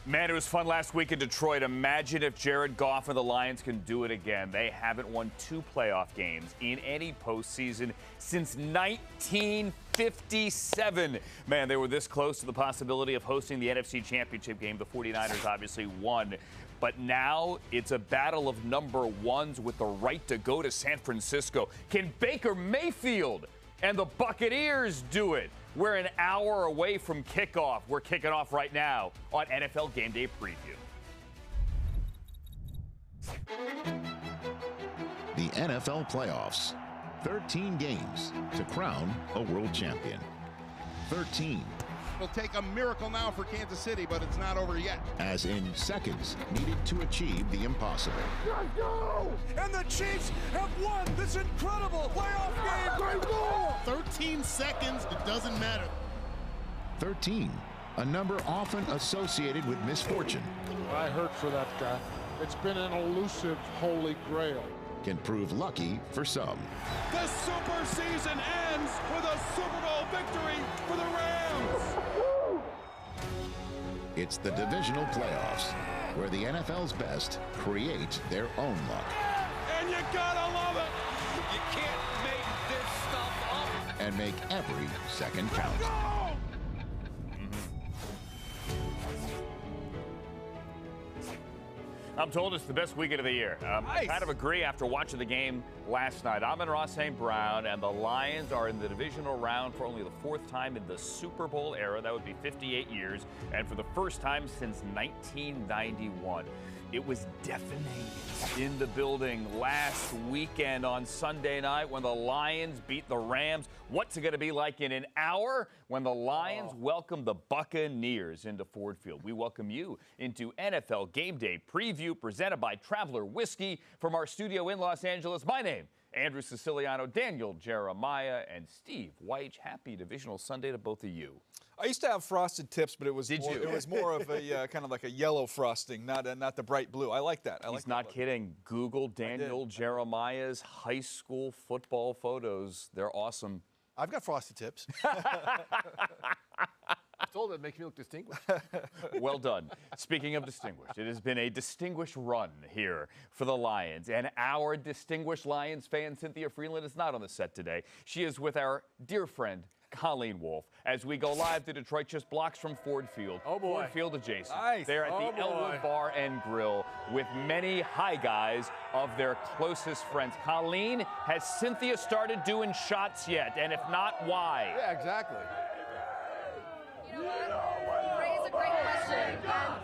Man, it was fun last week in Detroit. Imagine if Jared Goff and the Lions can do it again. They haven't won 2 playoff games in any postseason since 1957. Man, they were this close to the possibility of hosting the NFC Championship game. The 49ers obviously won. But now it's a battle of number ones with the right to go to San Francisco. Can Baker Mayfield and the Buccaneers do it? We're an hour away from kickoff. We're kicking off right now on NFL Game Day Preview. The NFL playoffs. 13 games to crown a world champion. 13. It'll take a miracle now for Kansas City, but it's not over yet. As in seconds needed to achieve the impossible. Let's go! And the Chiefs have won this incredible playoff game. 13 seconds, it doesn't matter. 13, a number often associated with misfortune. I hurt for that guy. It's been an elusive holy grail. Can prove lucky for some. The super season ends with a Super Bowl victory for the Rams. It's the divisional playoffs, where the NFL's best create their own luck. And you gotta love it. You can't make this stuff up. And make every second count. I'm told it's the best weekend of the year. I kind of agree after watching the game last night. Amon-Ra St. Brown and the Lions are in the divisional round for only the 4th time in the Super Bowl era. That would be 58 years, and for the first time since 1991. It was deafening in the building last weekend on Sunday night when the Lions beat the Rams. What's it going to be like in an hour when the Lions welcome the Buccaneers into Ford Field? We welcome you into NFL Game Day Preview presented by Traveler Whiskey from our studio in Los Angeles. My name, Andrew Siciliano, Daniel Jeremiah, and Steve White. Happy Divisional Sunday to both of you. I used to have frosted tips, but it was more of a kind of like a yellow frosting, not the bright blue. I like that. He's not kidding. Google Daniel Jeremiah's high school football photos. They're awesome. I've got frosted tips. I told it makes me look distinguished. Well done. Speaking of distinguished, it has been a distinguished run here for the Lions. And our distinguished Lions fan, Cynthia Freeland, is not on the set today. She is with our dear friend, Colleen Wolfe, as we go live to Detroit, just blocks from Ford Field. Oh, boy. Ford Field adjacent. Nice. They're at the Elwood Bar and Grill with many hi guys of their closest friends. Colleen, has Cynthia started doing shots yet? And if not, why? Yeah, exactly. You know what? You raise a great question. And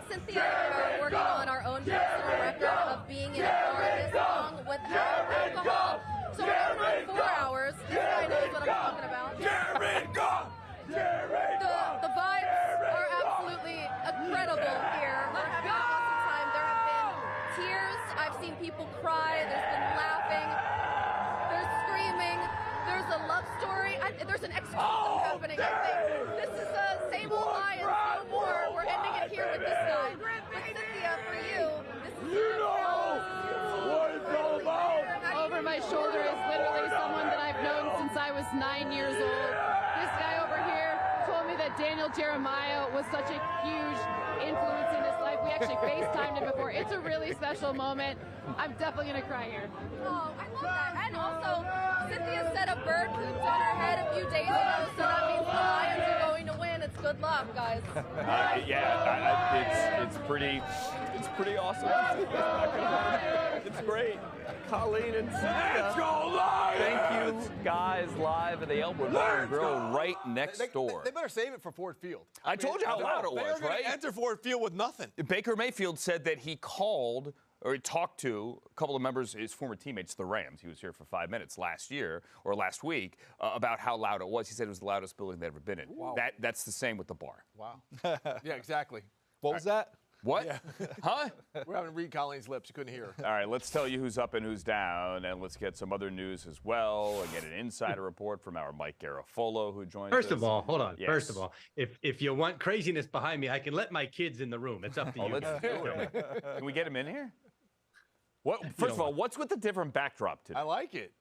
Cynthia and I are working on our own personal record of being in a bar this long without alcohol. So we're going on 4 hours. This guy knows what I'm talking about. Jared Goff! Jared Goff! The vibes are absolutely incredible here. We're having an awesome time. There have been tears. I've seen people cry. There's been laughing. There's screaming. There's a love story. There's an exorcism happening, I think. This is the same old Lions, no more. We're ending it here with this guy. But Cynthia, for you, this is what it's all about! Over my shoulder is literally someone that I've known since I was 9 years old. This guy over here told me that Daniel Jeremiah was such a huge influence in his life. We actually FaceTimed him before. It's a really special moment. I'm definitely going to cry here. Oh, I love that. And also, Cynthia said a bird pooped on her head a few days ago, so that means the Lions are going to win. It's good luck, guys. It's pretty awesome. It's great. Colleen and Cynthia. Let's go Lions! Thank you, guys, live at the Elwood Bar and Grill right next door. They better save it for Ford Field. I told you how loud it was, right? Enter Ford Field with nothing. Baker Mayfield said that he called or he talked to a couple of members, his former teammates, the Rams. He was here for 5 minutes last week, about how loud it was. He said it was the loudest building they'd ever been in. Wow. That's the same with the bar. Wow. Yeah, exactly. What was that? What? Yeah. Huh? We're having to read Colleen's lips. You couldn't hear. All right, let's tell you who's up and who's down, and let's get some other news as well, and get an insider report from our Mike Garafolo, who joins us. First of all, hold on. Yes. First of all, if you want craziness behind me, I can let my kids in the room. It's up to you. Let's do it. Can we get him in here? What? First of all, what's with the different backdrop today? I like it.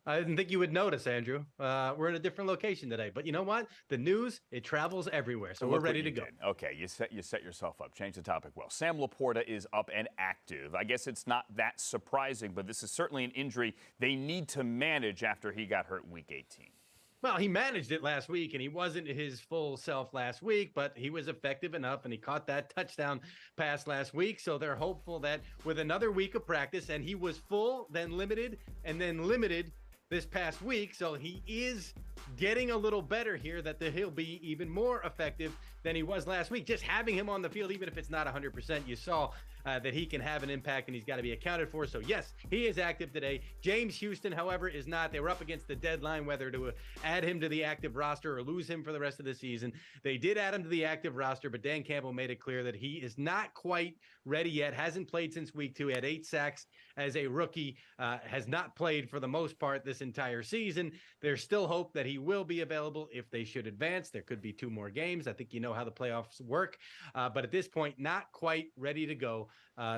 I didn't think you would notice, Andrew. We're in a different location today, but you know what? The news, it travels everywhere, so we're ready to go. Okay, you set yourself up. Change the topic. Well, Sam Laporta is up and active. I guess it's not that surprising, but this is certainly an injury they need to manage after he got hurt in Week 18. Well, he managed it last week, and he wasn't his full self last week, but he was effective enough, and he caught that touchdown pass last week. So they're hopeful that with another week of practice, and he was full, then limited, and then limited this past week. So he is getting a little better here, that he'll be even more effective than he was last week. Just having him on the field, even if it's not 100%, you saw that he can have an impact, and he's got to be accounted for. So yes, he is active today. James Houston, however, is not. They were up against the deadline whether to add him to the active roster or lose him for the rest of the season. They did add him to the active roster, but Dan Campbell made it clear that he is not quite ready yet. Hasn't played since week 2. Had 8 sacks as a rookie. Has not played for the most part this entire season. There's still hope that he will be available if they should advance. There could be 2 more games. I think you know how the playoffs work. But at this point, not quite ready to go.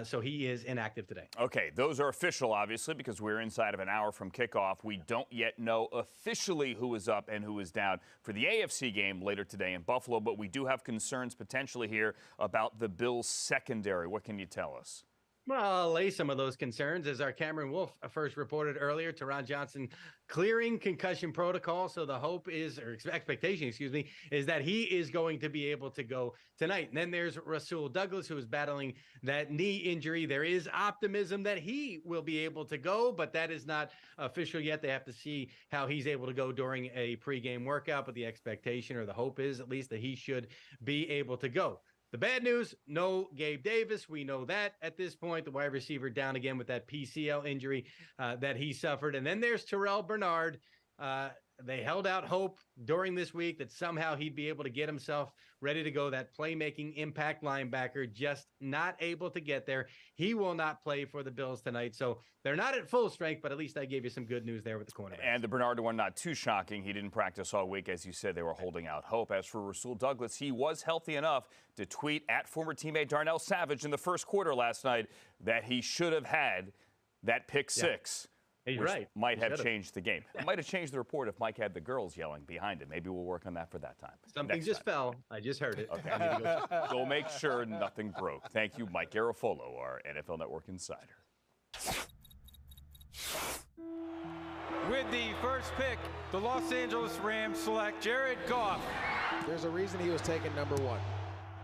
So he is inactive today. Okay, those are official, obviously, because we're inside of an hour from kickoff. We don't yet know officially who is up and who is down for the AFC game later today in Buffalo, but we do have concerns potentially here about the Bills' secondary. What can you tell us? Well, I'll lay some of those concerns. As our Cameron Wolf first reported earlier, Teron Johnson clearing concussion protocol. So the hope is, or expectation, excuse me, is that he is going to be able to go tonight. And then there's Rasul Douglas, who is battling that knee injury. There is optimism that he will be able to go, but that is not official yet. They have to see how he's able to go during a pregame workout. But the expectation, or the hope is at least, that he should be able to go. The bad news, no Gabe Davis. We know that at this point. The wide receiver down again with that PCL injury that he suffered. And then there's Terrell Bernard. They held out hope during this week that somehow he'd be able to get himself ready to go. That playmaking impact linebacker, just not able to get there. He will not play for the Bills tonight. So they're not at full strength, but at least I gave you some good news there with the cornerback. And the Bernard one, not too shocking. He didn't practice all week. As you said, they were holding out hope. As for Rasul Douglas, he was healthy enough to tweet at former teammate Darnell Savage in the first quarter last night that he should have had that pick six. He's which right. Might have changed the game. It might have changed the report if Mike had the girls yelling behind him. Maybe we'll work on that for that time. Something just fell. I just heard it. Okay, I need to go. We'll make sure nothing broke. Thank you, Mike Garofolo, our NFL Network insider. With the first pick, the Los Angeles Rams select Jared Goff. There's a reason he was taken number 1.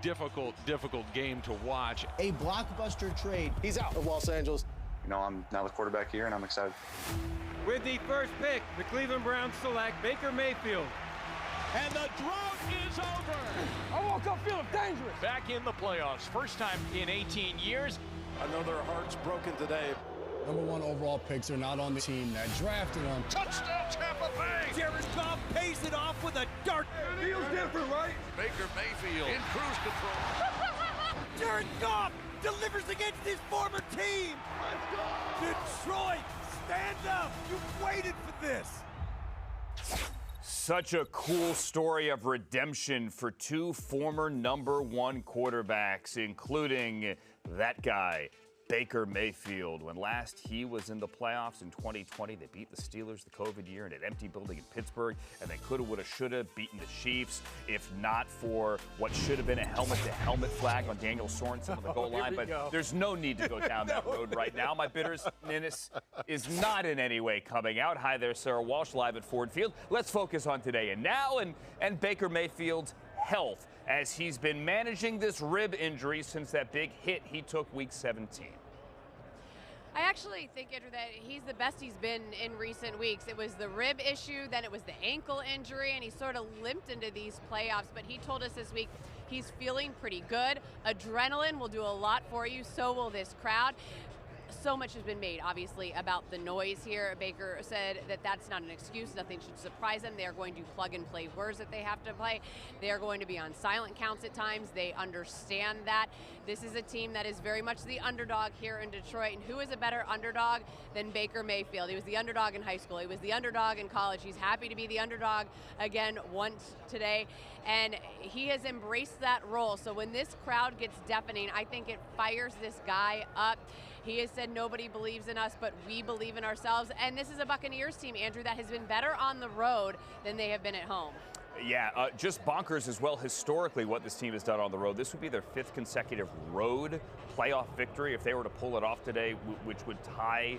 Difficult game to watch. A blockbuster trade. He's out of Los Angeles. You know, I'm now the quarterback here, and I'm excited. With the first pick, the Cleveland Browns select Baker Mayfield. And the drought is over. I woke up feeling dangerous. Back in the playoffs, first time in 18 years. I know their hearts broken today. Number 1 overall picks are not on the team that drafted them. Touchdown, Tampa Bay. Jared Goff pays it off with a dart. Feels different, right? Baker Mayfield in cruise control. Jared Goff delivers against his former team. Let's go. Detroit, stand up. You waited for this. Such a cool story of redemption for 2 former number 1 quarterbacks, including that guy, Baker Mayfield. When last he was in the playoffs in 2020, they beat the Steelers the COVID year in an empty building in Pittsburgh, and they coulda, woulda, shoulda beaten the Chiefs if not for what should have been a helmet-to-helmet flag on Daniel Sorensen on the goal line. But there's no need to go down that road right now. My bitterness is not in any way coming out. Hi there, Sarah Walsh, live at Ford Field. Let's focus on today and now and Baker Mayfield's health, as he's been managing this rib injury since that big hit he took week 17. I actually think, Andrew, that he's the best he's been in recent weeks. It was the rib issue, then it was the ankle injury, and he sort of limped into these playoffs. But he told us this week he's feeling pretty good. Adrenaline will do a lot for you, so will this crowd. So much has been made, obviously, about the noise here. Baker said that that's not an excuse. Nothing should surprise them. They are going to plug and play words that they have to play. They are going to be on silent counts at times. They understand that. This is a team that is very much the underdog here in Detroit. And who is a better underdog than Baker Mayfield? He was the underdog in high school. He was the underdog in college. He's happy to be the underdog again once today. And he has embraced that role. So when this crowd gets deafening, I think it fires this guy up. He has said nobody believes in us, but we believe in ourselves. And this is a Buccaneers team, Andrew, that has been better on the road than they have been at home. Yeah, just bonkers as well historically what this team has done on the road. This would be their 5th consecutive road playoff victory if they were to pull it off today, which would tie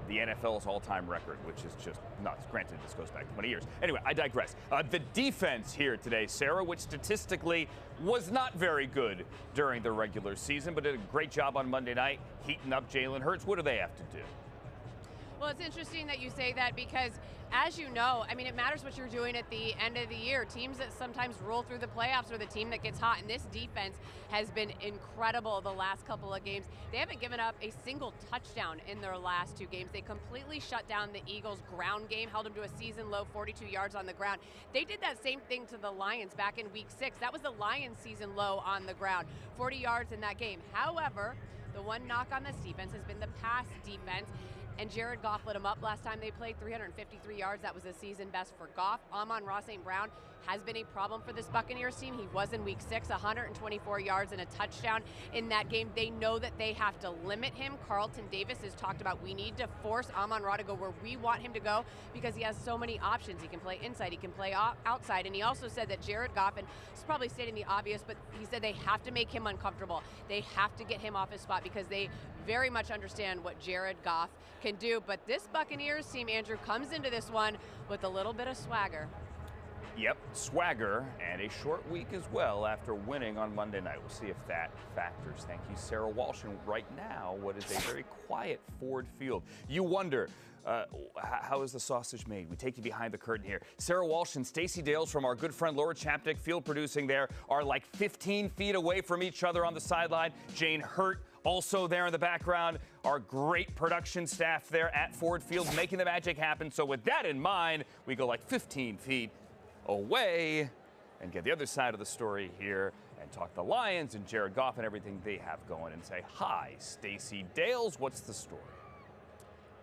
the NFL's all-time record, which is just nuts. Granted, this goes back 20 years. Anyway, I digress. The defense here today, Sarah, which statistically was not very good during the regular season, but did a great job on Monday night, heating up Jalen Hurts. What do they have to do? Well, it's interesting that you say that because, as you know, I mean, it matters what you're doing at the end of the year. Teams that sometimes roll through the playoffs are the team that gets hot, and this defense has been incredible the last couple of games. They haven't given up a single touchdown in their last 2 games. They completely shut down the Eagles' ground game, held them to a season-low 42 yards on the ground. They did that same thing to the Lions back in Week 6. That was the Lions' season-low on the ground, 40 yards in that game. However, the one knock on this defense has been the pass defense. And Jared Goff lit him up last time they played, 353 yards. That was a season best for Goff. Amon-Ra St. Brown has been a problem for this Buccaneers team. He was in Week 6, 124 yards and a touchdown in that game. They know that they have to limit him. Carlton Davis has talked about we need to force Amon-Ra to go where we want him to go because he has so many options. He can play inside, he can play outside. And he also said that Jared Goff, and it's probably stating the obvious, but he said they have to make him uncomfortable. They have to get him off his spot because they very much understand what Jared Goff can do. But this Buccaneers team, Andrew, comes into this one with a little bit of swagger. Yep, swagger, and a short week as well after winning on Monday night. We'll see if that factors. Thank you, Sarah Walsh. And right now, what is a very quiet Ford Field. You wonder, how is the sausage made? We take you behind the curtain here. Sarah Walsh and Stacey Dales from our good friend Laura Chapnick, field producing there, are like 15 feet away from each other on the sideline. Jane Hurt also there in the background. Our great production staff there at Ford Field making the magic happen. So with that in mind, we go like 15 feet away and get the other side of the story here and talk the Lions and Jared Goff and everything they have going and say, hi, Stacey Dales, what's the story?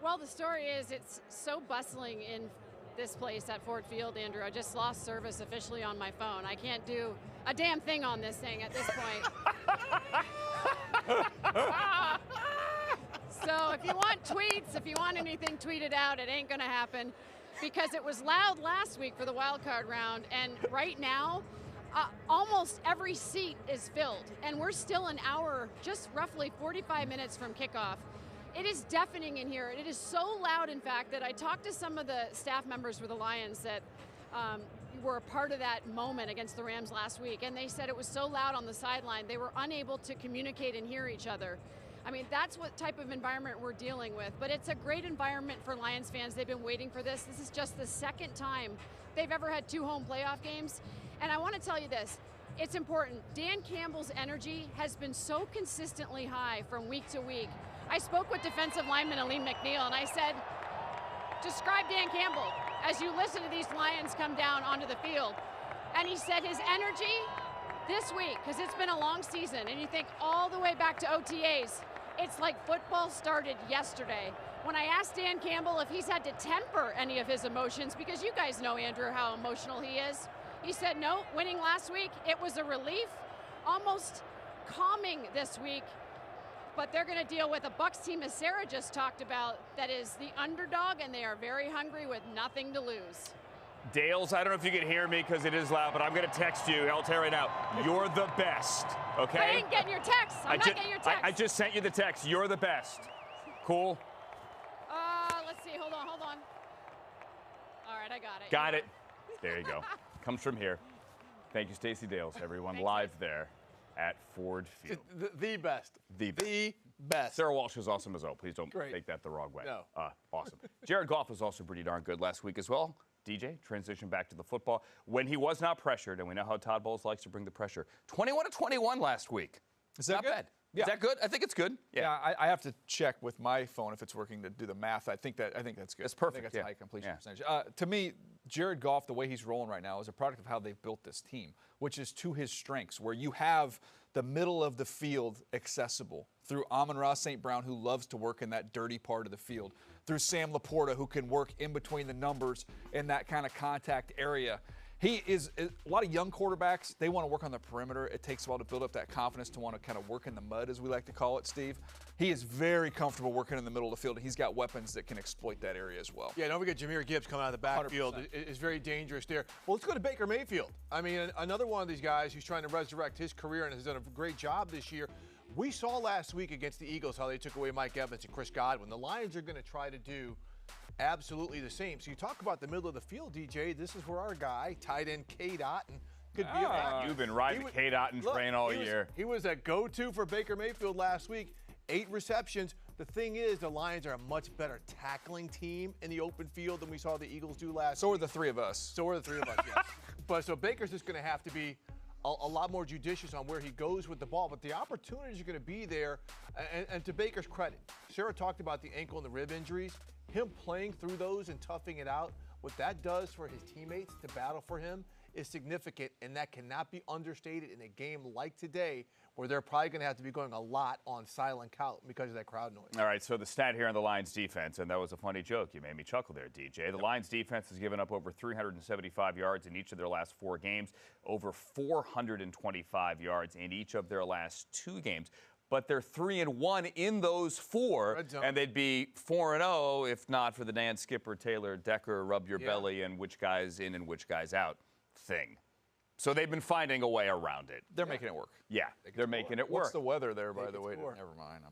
Well, the story is it's so bustling in this place at Ford Field, Andrew. I just lost service officially on my phone. I can't do a damn thing on this thing at this point. So if you want tweets, if you want anything tweeted out, it ain't gonna happen because it was loud last week for the wild card round, and right now almost every seat is filled, and we're still an hour, just roughly 45 minutes from kickoff. It is deafening in here. It is so loud, in fact, that I talked to some of the staff members for the Lions that were a part of that moment against the Rams last week, and they said it was so loud on the sideline they were unable to communicate and hear each other. I mean, that's what type of environment we're dealing with, but it's a great environment for Lions fans. They've been waiting for this. This is just the second time they've ever had 2 home playoff games, and I want to tell you this. It's important. Dan Campbell's energy has been so consistently high from week to week. I spoke with defensive lineman Aleem McNeil, and I said, describe Dan Campbell as you listen to these Lions come down onto the field. And he said his energy this week, because it's been a long season, and you think all the way back to OTAs, it's like football started yesterday. When I asked Dan Campbell if he's had to temper any of his emotions, because you guys know, Andrew, how emotional he is, he said, no, winning last week, it was a relief, almost calming this week. But they're going to deal with a Bucs team, as Sarah just talked about, that is the underdog, and they are very hungry with nothing to lose. Dales, I don't know if you can hear me because it is loud, but I'm going to text you. I'll tell you right now, you're the best, okay? I ain't getting your text. I'm not getting your text. I just sent you the text. You're the best. Cool? Let's see. Hold on. All right, I got it. Got it. There you go. Comes from here. Thank you, Stacey Dales, everyone. Thanks, live there at Ford Field. The best. The best. Sarah Walsh is awesome as well. Please don't Great. take that the wrong way. No. Awesome. Jared Goff was also pretty darn good last week as well. DJ, transition back to the football. When he was not pressured, and we know how Todd Bowles likes to bring the pressure. 21-21 last week. Is that not good? bad. Yeah. Is that good? I think it's good. Yeah, I have to check with my phone if it's working to do the math. I think that's good. It's perfect. I think that's a high completion percentage. To me, Jared Goff, the way he's rolling right now, is a product of how they've built this team, which is to his strengths, where you have the middle of the field accessible through Amon-Ra St. Brown, who loves to work in that dirty part of the field, through Sam Laporta, who can work in between the numbers in that kind of contact area. He is a lot of young quarterbacks. They want to work on the perimeter. It takes a while to build up that confidence to want to kind of work in the mud, as we like to call it, Steve. He is very comfortable working in the middle of the field, and he's got weapons that can exploit that area as well. Yeah, don't forget Jahmyr Gibbs coming out of the backfield is very dangerous there. Well, let's go to Baker Mayfield. I mean, another one of these guys who's trying to resurrect his career and has done a great job this year. We saw last week against the Eagles how they took away Mike Evans and Chris Godwin. The Lions are going to try to do absolutely the same. So you talk about the middle of the field, DJ. This is where our guy, tight end K-Dot, could be a factor. You've been riding the K-Dot train all year. He was a go-to for Baker Mayfield last week. 8 receptions. The thing is, the Lions are a much better tackling team in the open field than we saw the Eagles do last week. So are the three of us. So are the three of us, yes. But so Baker's just going to have to be a lot more judicious on where he goes with the ball. But the opportunities are going to be there. And to Baker's credit, Sarah talked about the ankle and the rib injuries. Him playing through those and toughing it out, what that does for his teammates to battle for him is significant, and that cannot be understated in a game like today where they're probably going to have to be going a lot on silent count because of that crowd noise. All right, so the stat here on the Lions defense, and that was a funny joke. You made me chuckle there, DJ. The Lions defense has given up over 375 yards in each of their last 4 games, over 425 yards in each of their last 2 games. But they're 3-1 in those 4, and they'd be 4-0 if not for the Dan Skipper, Taylor Decker, rub your belly and which guy's in and which guy's out thing. So they've been finding a way around it. They're making it work. Yeah, they're making it work. What's the weather there, by the way? Never mind.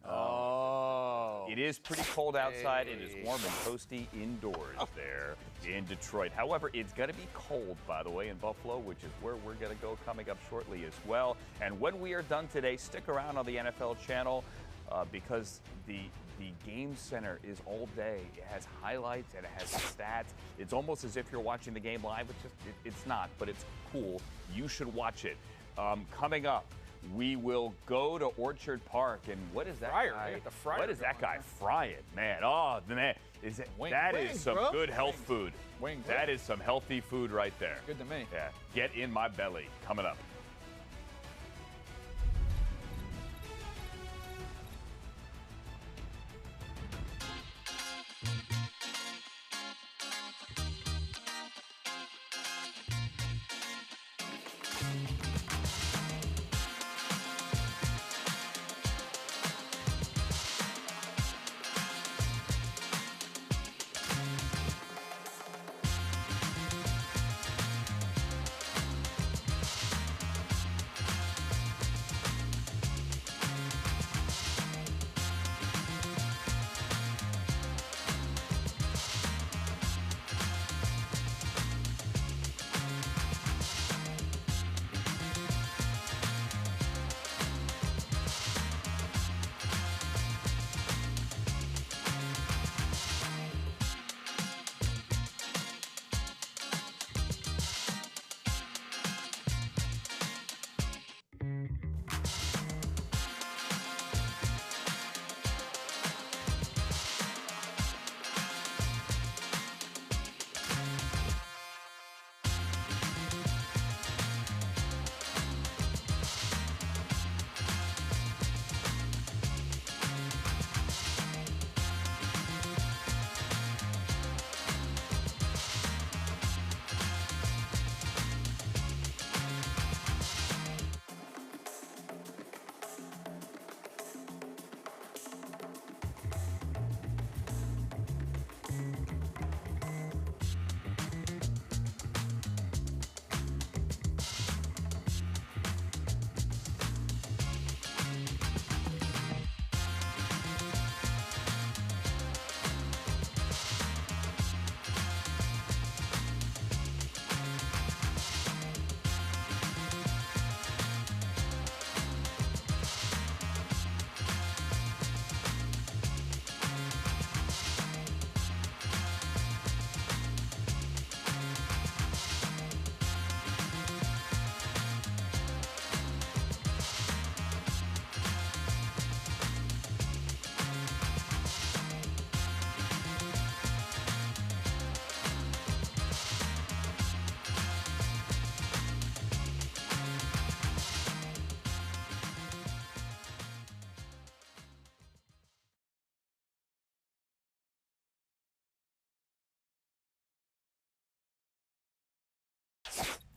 It is pretty cold outside. It is warm and toasty indoors there in Detroit. However, it's going to be cold, by the way, in Buffalo, which is where we're going to go coming up shortly as well. And when we are done today, stick around on the NFL channel because the Game Center is all day. It has highlights and it has stats. It's almost as if you're watching the game live. It's not, but it's cool. You should watch it. Coming up, we will go to Orchard Park, and what is that guy? What is that guy frying, man? Oh, man, that is some good health food. That is some healthy food right there. Good to me. Yeah, get in my belly. Coming up.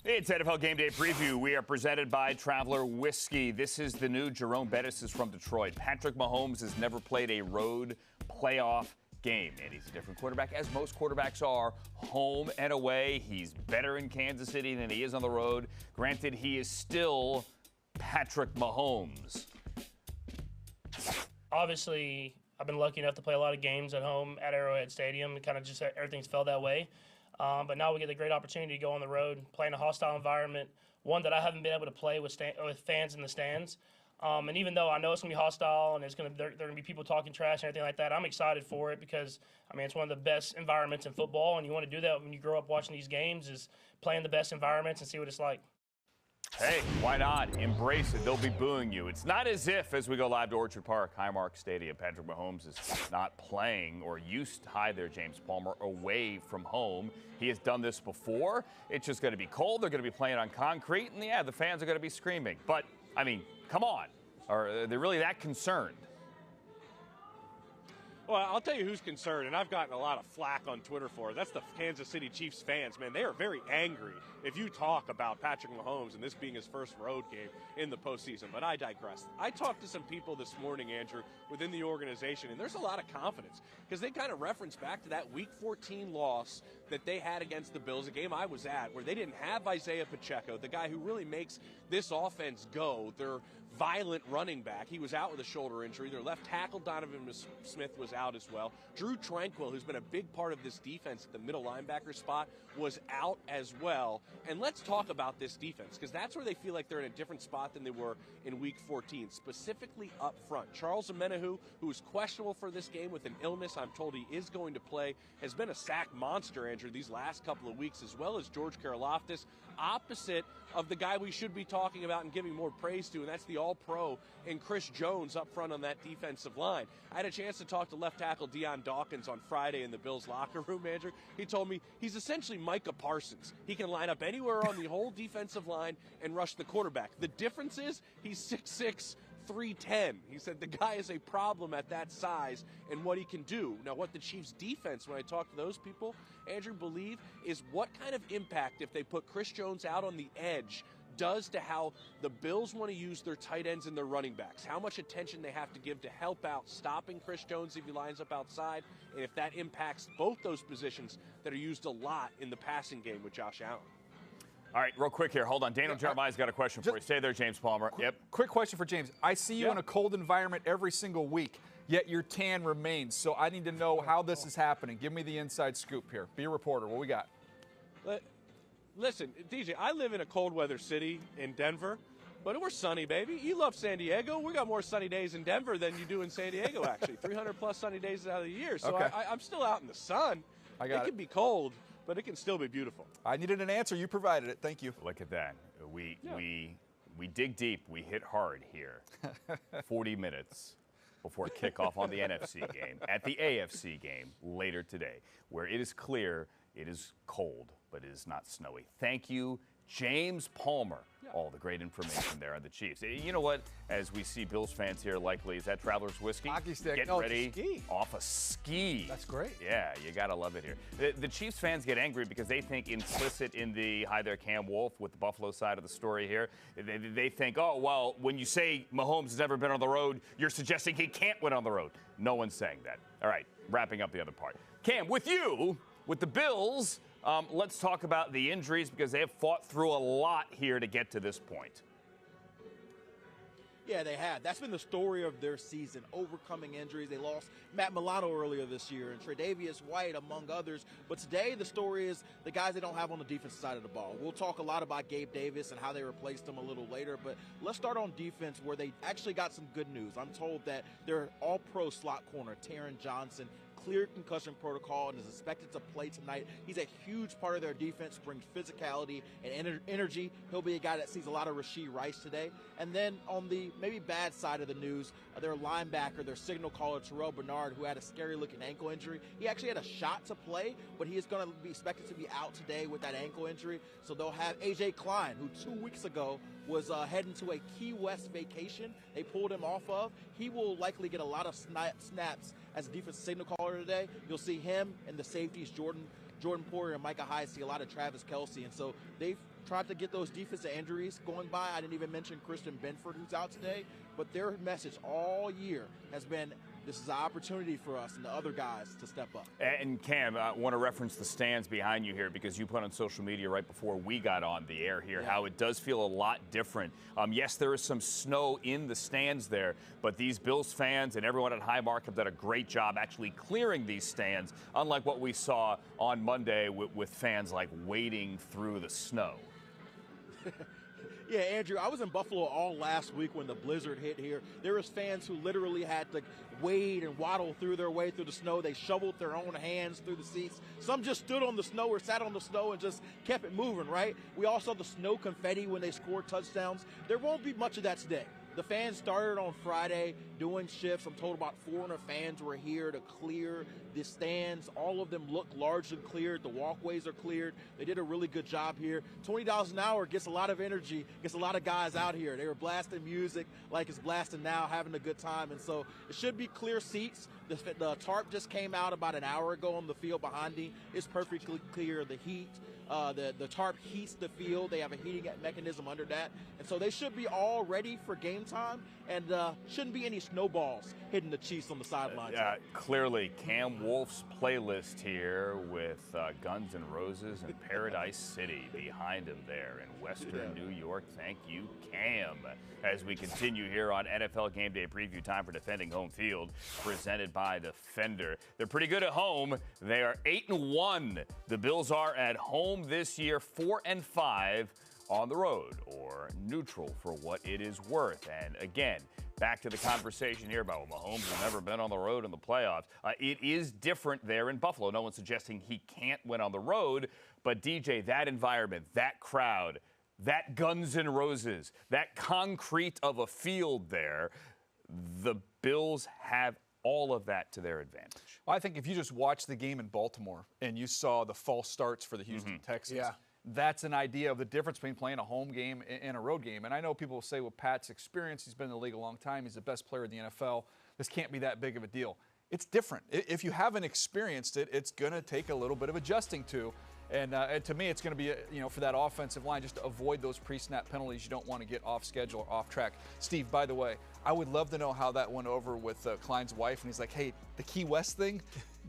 It's NFL Game Day Preview. We are presented by Traveler Whiskey. This is the new Jerome Bettis is from Detroit. Patrick Mahomes has never played a road playoff game, and he's a different quarterback, as most quarterbacks are, home and away. He's better in Kansas City than he is on the road. Granted, he is still Patrick Mahomes. Obviously, I've been lucky enough to play a lot of games at home at Arrowhead Stadium. Kind of just everything's felt that way. But now we get the great opportunity to go on the road, play in a hostile environment, one that I haven't been able to play with fans in the stands. And even though I know it's going to be hostile and there are going to be people talking trash and everything like that, I'm excited for it because, I mean, it's one of the best environments in football, and you want to do that when you grow up watching these games is play in the best environments and see what it's like. Hey, why not? Embrace it. They'll be booing you. It's not as if, as we go live to Orchard Park, Highmark Stadium, Patrick Mahomes is not playing or used to, hi there, James Palmer, away from home. He has done this before. It's just going to be cold. They're going to be playing on concrete. And, yeah, the fans are going to be screaming. But, I mean, come on. Are they really that concerned? Well, I'll tell you who's concerned, and I've gotten a lot of flack on Twitter for it. That's the Kansas City Chiefs fans, man. They are very angry if you talk about Patrick Mahomes and this being his first road game in the postseason. But I digress. I talked to some people this morning, Andrew, within the organization, and there's a lot of confidence because they kind of reference back to that Week 14 loss that they had against the Bills, a game I was at, where they didn't have Isaiah Pacheco, the guy who really makes this offense go. Their violent running back. He was out with a shoulder injury. Their left tackle, Donovan Smith, was out as well. Drew Tranquill, who's been a big part of this defense at the middle linebacker spot, was out as well. And let's talk about this defense, because that's where they feel like they're in a different spot than they were in Week 14, specifically up front. Charles Omenihu, who is questionable for this game with an illness, I'm told he is going to play, has been a sack monster, Andrew, these last couple of weeks, as well as George Karlaftis, opposite of the guy we should be talking about and giving more praise to, and that's the All-Pro and Chris Jones up front on that defensive line. I had a chance to talk to left tackle Deion Dawkins on Friday in the Bills locker room, Andrew. He told me he's essentially Micah Parsons. He can line up anywhere on the whole defensive line and rush the quarterback. The difference is he's 6'6", 310. He said the guy is a problem at that size and what he can do. Now, what the Chiefs' defense, when I talk to those people, Andrew, believe is what kind of impact, if they put Chris Jones out on the edge, does to how the Bills want to use their tight ends and their running backs. How much attention they have to give to help out stopping Chris Jones if he lines up outside, and if that impacts both those positions that are used a lot in the passing game with Josh Allen. All right, real quick here. Hold on. Daniel Jeremiah's got a question for you. Stay there, James Palmer. Quick question for James. I see you in a cold environment every single week, yet your tan remains. So I need to know how this is happening. Give me the inside scoop here. Be a reporter. What we got? Listen, DJ, I live in a cold weather city in Denver, but we're sunny, baby. You love San Diego. We got more sunny days in Denver than you do in San Diego, actually. 300-plus sunny days out of the year. So okay. I'm still out in the sun. I got it. It can be cold, but it can still be beautiful. I needed an answer. You provided it. Thank you. Look at that. We dig deep. We hit hard here. 40 minutes before kickoff on the NFC game, at the AFC game later today, where it is clear it is cold, but it is not snowy. Thank you, James Palmer. All the great information there on the Chiefs. You know what? As we see Bills fans here, likely, is that Traveler's Whiskey? Hockey stick. Getting ready off a ski. That's great. Yeah, you got to love it here. The Chiefs fans get angry because they think implicit in the hi there, Cam Wolf, with the Buffalo side of the story here, they think, oh, well, when you say Mahomes has never been on the road, you're suggesting he can't win on the road. No one's saying that. All right, wrapping up the other part. Cam, with you, with the Bills, let's talk about the injuries because they have fought through a lot here to get to this point. Yeah, they have. That's been the story of their season, overcoming injuries. They lost Matt Milano earlier this year and Tre'Davious White, among others. But today the story is the guys they don't have on the defensive side of the ball. We'll talk a lot about Gabe Davis and how they replaced him a little later. But let's start on defense, where they actually got some good news. I'm told that their all-pro slot corner, Taron Johnson, cleared concussion protocol and is expected to play tonight. He's a huge part of their defense, brings physicality and energy. He'll be a guy that sees a lot of Rashee Rice today. And then on the maybe bad side of the news, their linebacker, their signal caller, Terrell Bernard, who had a scary-looking ankle injury. He actually had a shot to play, but he is going to be expected to be out today with that ankle injury. So they'll have A.J. Klein, who 2 weeks ago was heading to a Key West vacation. They pulled him off of. He will likely get a lot of snaps as a defensive signal caller today. You'll see him and the safeties, Jordan Poyer and Micah Hyde, see a lot of Travis Kelce. And so they've tried to get those defensive injuries going by. I didn't even mention Christian Benford, who's out today, but their message all year has been, this is an opportunity for us and the other guys to step up. And Cam, I want to reference the stands behind you here because you put on social media right before we got on the air here how it does feel a lot different. Yes, there is some snow in the stands there, but these Bills fans and everyone at Highmark have done a great job actually clearing these stands, unlike what we saw on Monday with fans like wading through the snow. Yeah, Andrew, I was in Buffalo all last week when the blizzard hit here. There was fans who literally had to wade and waddle through their way through the snow. They shoveled their own hands through the seats. Some just stood on the snow or sat on the snow and just kept it moving, right? We all saw the snow confetti when they scored touchdowns. There won't be much of that today. The fans started on Friday doing shifts. I'm told about 400 fans were here to clear the stands. All of them look largely cleared. The walkways are cleared. They did a really good job here. $20 an hour gets a lot of energy, gets a lot of guys out here. They were blasting music like it's blasting now, having a good time. And so it should be clear seats. The tarp just came out about an hour ago on the field behind me. It's perfectly clear. The heat. The tarp heats the field. They have a heating mechanism under that. And so they should be all ready for game time, and shouldn't be any snowballs hitting the Chiefs on the sidelines. Clearly, Cam Wolf's playlist here with Guns N' Roses and Paradise City behind him there in Western New York. Thank you, Cam. As we continue here on NFL Game Day Preview, time for Defending Home Field, presented by Defender. They're pretty good at home. They are 8-1. The Bills are at home this year, 4-5 on the road, or neutral for what it is worth. And again, back to the conversation here about Mahomes has never been on the road in the playoffs. It is different there in Buffalo. No one's suggesting he can't win on the road, but DJ, that environment, that crowd, that Guns N' Roses, that concrete of a field there, the Bills have all of that to their advantage. Well, I think if you just watched the game in Baltimore and you saw the false starts for the Houston Texans, that's an idea of the difference between playing a home game and a road game. And I know people will say, well, Pat's experience, he's been in the league a long time, he's the best player in the NFL, this can't be that big of a deal. It's different. If you haven't experienced it, it's going to take a little bit of adjusting to. And to me, it's going to be, for that offensive line, just to avoid those pre-snap penalties. You don't want to get off schedule or off track. Steve, by the way, I would love to know how that went over with Klein's wife. And he's like, hey, the Key West thing,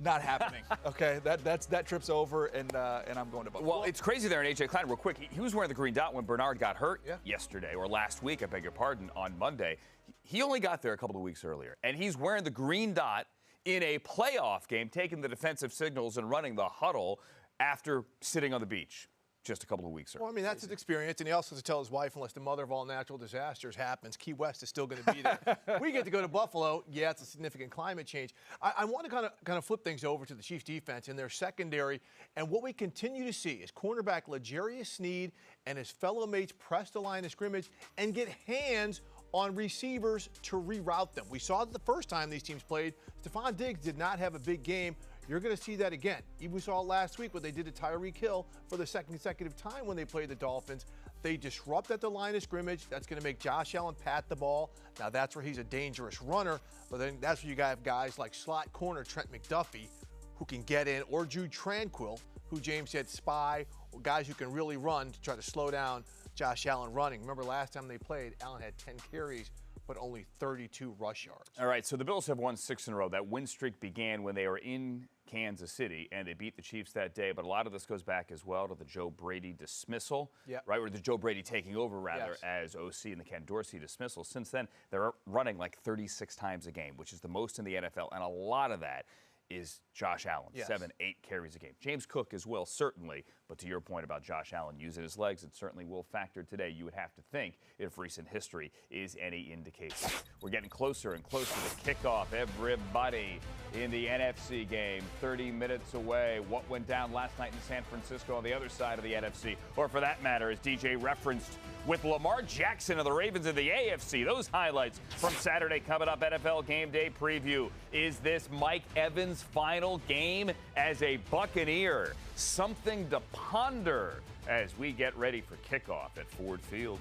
not happening. Okay, that trip's over, and I'm going to Buffalo. Well, it's crazy there in A.J. Klein. Real quick, he was wearing the green dot when Bernard got hurt yesterday, or last week, I beg your pardon, on Monday. He only got there a couple of weeks earlier, and he's wearing the green dot in a playoff game, taking the defensive signals and running the huddle after sitting on the beach just a couple of weeks earlier. Well, I mean, that's his experience, and he also has to tell his wife, unless the mother of all natural disasters happens, Key West is still going to be there. We get to go to Buffalo. Yeah, it's a significant climate change. I want to kind of flip things over to the Chiefs defense and their secondary, and what we continue to see is cornerback L'Jarius Sneed and his fellow mates press the line of scrimmage and get hands on receivers to reroute them. We saw it the first time these teams played. Stephon Diggs did not have a big game. You're going to see that again. We saw it last week what they did to Tyreek Hill for the second consecutive time when they played the Dolphins. They disrupt at the line of scrimmage. That's going to make Josh Allen pat the ball. Now, that's where he's a dangerous runner, but then that's where you have guys like slot corner Trent McDuffie who can get in, or Jude Tranquil, who James said spy, or guys who can really run to try to slow down Josh Allen running. Remember last time they played, Allen had 10 carries, but only 32 rush yards. All right, so the Bills have won 6 in a row. That win streak began when they were in Kansas City, and they beat the Chiefs that day. But a lot of this goes back as well to the Joe Brady dismissal, right? Or the Joe Brady taking over, rather, as OC, and the Ken Dorsey dismissal. Since then, they're running like 36 times a game, which is the most in the NFL, and a lot of that is Josh Allen, 7-8 carries a game. James Cook as well, certainly. But to your point about Josh Allen using his legs, it certainly will factor today, you would have to think, if recent history is any indication. We're getting closer and closer to kickoff. Everybody in the NFC game, 30 minutes away. What went down last night in San Francisco on the other side of the NFC? Or for that matter, as DJ referenced, with Lamar Jackson of the Ravens in the AFC. Those highlights from Saturday coming up. NFL Game Day preview. Is this Mike Evans' final game as a Buccaneer? Something to ponder as we get ready for kickoff at Ford Field.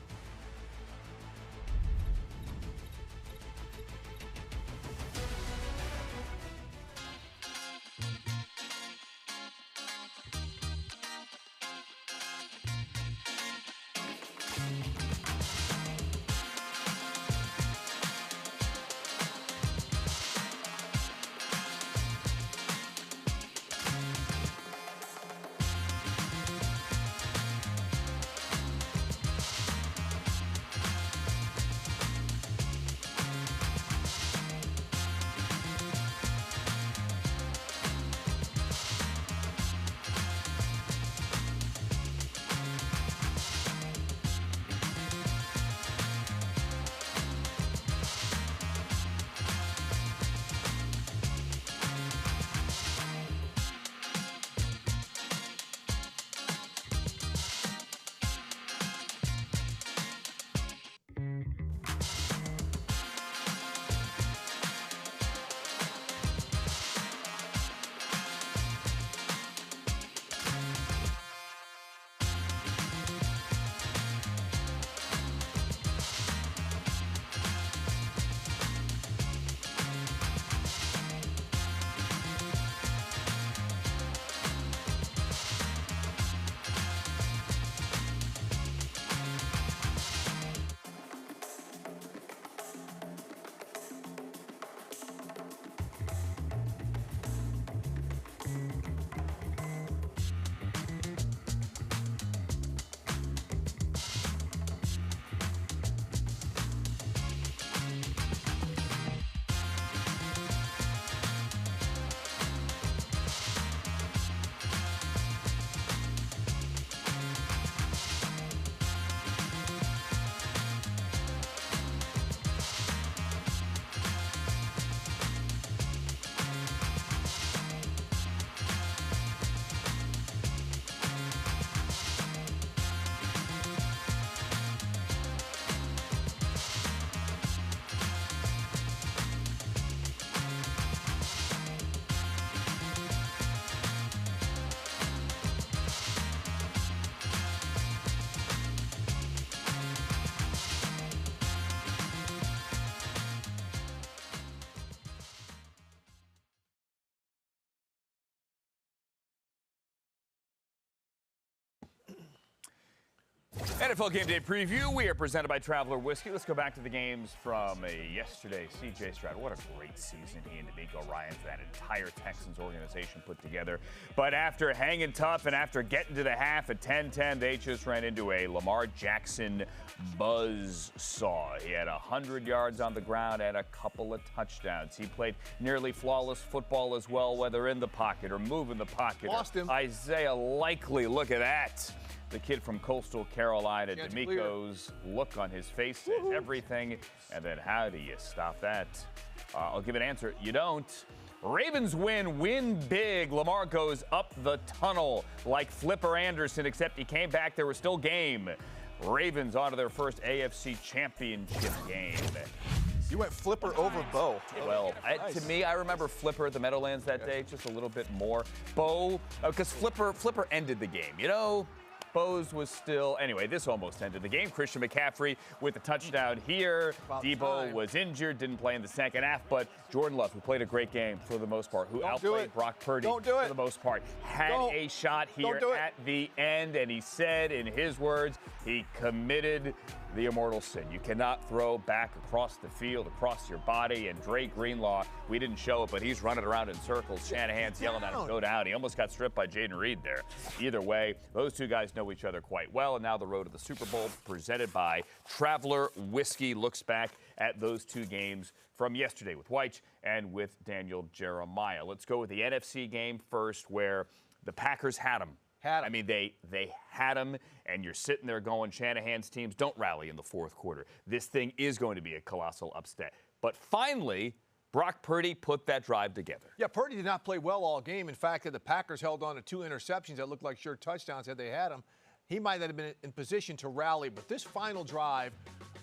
NFL Game Day preview. We are presented by Traveler Whiskey. Let's go back to the games from yesterday. C.J. Stroud, what a great season he and D'Amico Ryans, that entire Texans organization put together. But after hanging tough and after getting to the half at 10-10, they just ran into a Lamar Jackson buzzsaw. He had 100 yards on the ground and a couple of touchdowns. He played nearly flawless football as well, whether in the pocket or moving the pocket. Lost him. Isaiah Likely, look at that. The kid from Coastal Carolina, D'Amico's look on his face says everything. And then how do you stop that? I'll give an answer. You don't. Ravens win big. Lamar goes up the tunnel like Flipper Anderson, except he came back. There was still game. Ravens onto their first AFC Championship game. You went Flipper over Bo. Well, to me, I remember Flipper at the Meadowlands that day just a little bit more. Bo, because Flipper ended the game. You know, Bo's was still, anyway, this almost ended the game. Christian McCaffrey with a touchdown here. Debo was injured, didn't play in the second half, but Jordan Love, who played a great game for the most part, who outplayed Brock Purdy for the most part, had a shot here at the end, and he said in his words, he committed the immortal sin. You cannot throw back across the field, across your body, and Dre Greenlaw, we didn't show it, but he's running around in circles. Shanahan's yelling at him, go down. He almost got stripped by Jaden Reed there. Either way, those two guys know each other quite well, and now the road to the Super Bowl, presented by Traveler Whiskey, looks back at those two games from yesterday with White and with Daniel Jeremiah. Let's go with the NFC game first, where the Packers had them. I mean, they had them, and you're sitting there going, Shanahan's teams don't rally in the fourth quarter. This thing is going to be a colossal upset. But finally, Brock Purdy put that drive together. Yeah, Purdy did not play well all game. In fact, the Packers held on to 2 interceptions that looked like sure touchdowns had they had them. He might not have been in position to rally, but this final drive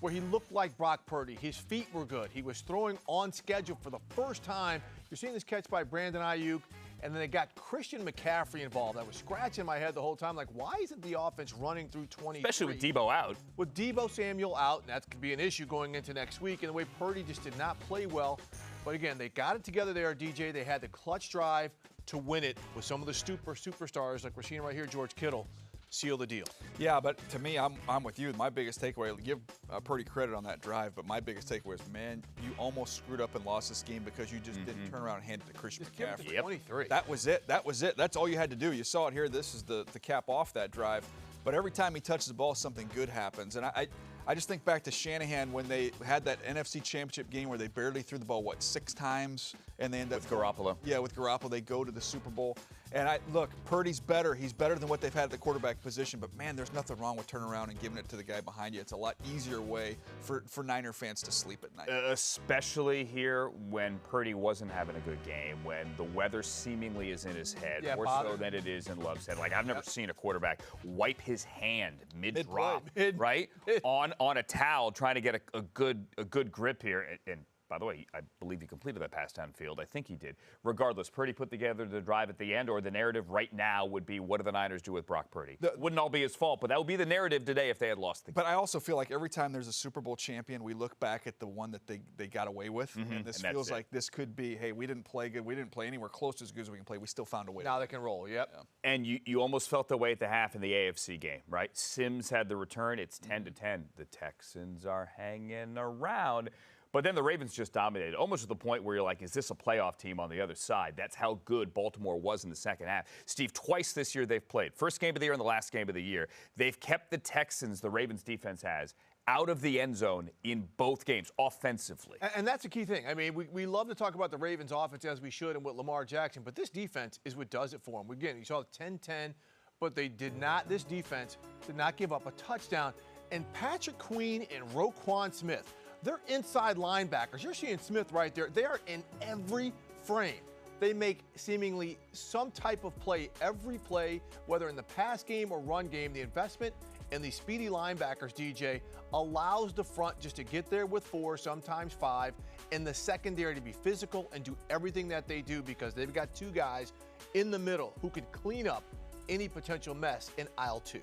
where he looked like Brock Purdy, his feet were good. He was throwing on schedule for the first time. You're seeing this catch by Brandon Ayuk. And then they got Christian McCaffrey involved. I was scratching my head the whole time, like, why isn't the offense running through 23? Especially with Debo out. With Debo Samuel out, and that could be an issue going into next week. And the way Purdy just did not play well. But again, they got it together there, DJ. They had the clutch drive to win it with some of the superstars like we're seeing right here, George Kittle, seal the deal. Yeah, but to me, I'm with you. My biggest takeaway, give Purdy credit on that drive, but my biggest takeaway is, man, you almost screwed up and lost this game because you just didn't turn around and hand it to Christian McCaffrey. 23. That was it. That's all you had to do. You saw it here. This is the cap off that drive. But every time he touches the ball, something good happens. And I just think back to Shanahan when they had that NFC Championship game where they barely threw the ball, 6 times? And they end up with Garoppolo. Yeah, with Garoppolo, they go to the Super Bowl. And look, Purdy's better. He's better than what they've had at the quarterback position. But, man, there's nothing wrong with turning around and giving it to the guy behind you. It's a lot easier way for Niner fans to sleep at night. Especially here when Purdy wasn't having a good game, when the weather seemingly is in his head, more so than it is in Love's head. Like, I've never seen a quarterback wipe his hand mid-drop, right, on a towel trying to get a good grip here. And by the way, I believe he completed that pass downfield. I think he did. Regardless, Purdy put together the drive at the end, or the narrative right now would be, what do the Niners do with Brock Purdy? Wouldn't all be his fault, but that would be the narrative today if they had lost the game. But I also feel like every time there's a Super Bowl champion, we look back at the one that they got away with, and this feels like this could be, hey, we didn't play good. We didn't play anywhere close to as good as we can play. We still found a way. Now they can roll, yep. Yeah. And you almost felt the way at the half in the AFC game, right? Sims had the return. It's 10-10. The Texans are hanging around. But then the Ravens just dominated, almost to the point where you're like, is this a playoff team on the other side? That's how good Baltimore was in the second half. Steve, twice this year they've played. First game of the year and the last game of the year. They've kept the Texans, the Ravens defense has, out of the end zone in both games, offensively. And that's a key thing. I mean, we love to talk about the Ravens offense as we should and with Lamar Jackson, but this defense is what does it for them. Again, you saw 10-10, but this defense did not give up a touchdown. And Patrick Queen and Roquan Smith, they're inside linebackers. You're seeing Smith right there. They are in every frame. They make seemingly some type of play every play, whether in the pass game or run game. The investment in the speedy linebackers, DJ, allows the front just to get there with 4, sometimes 5, and the secondary to be physical and do everything that they do because they've got 2 guys in the middle who can clean up any potential mess in aisle 2.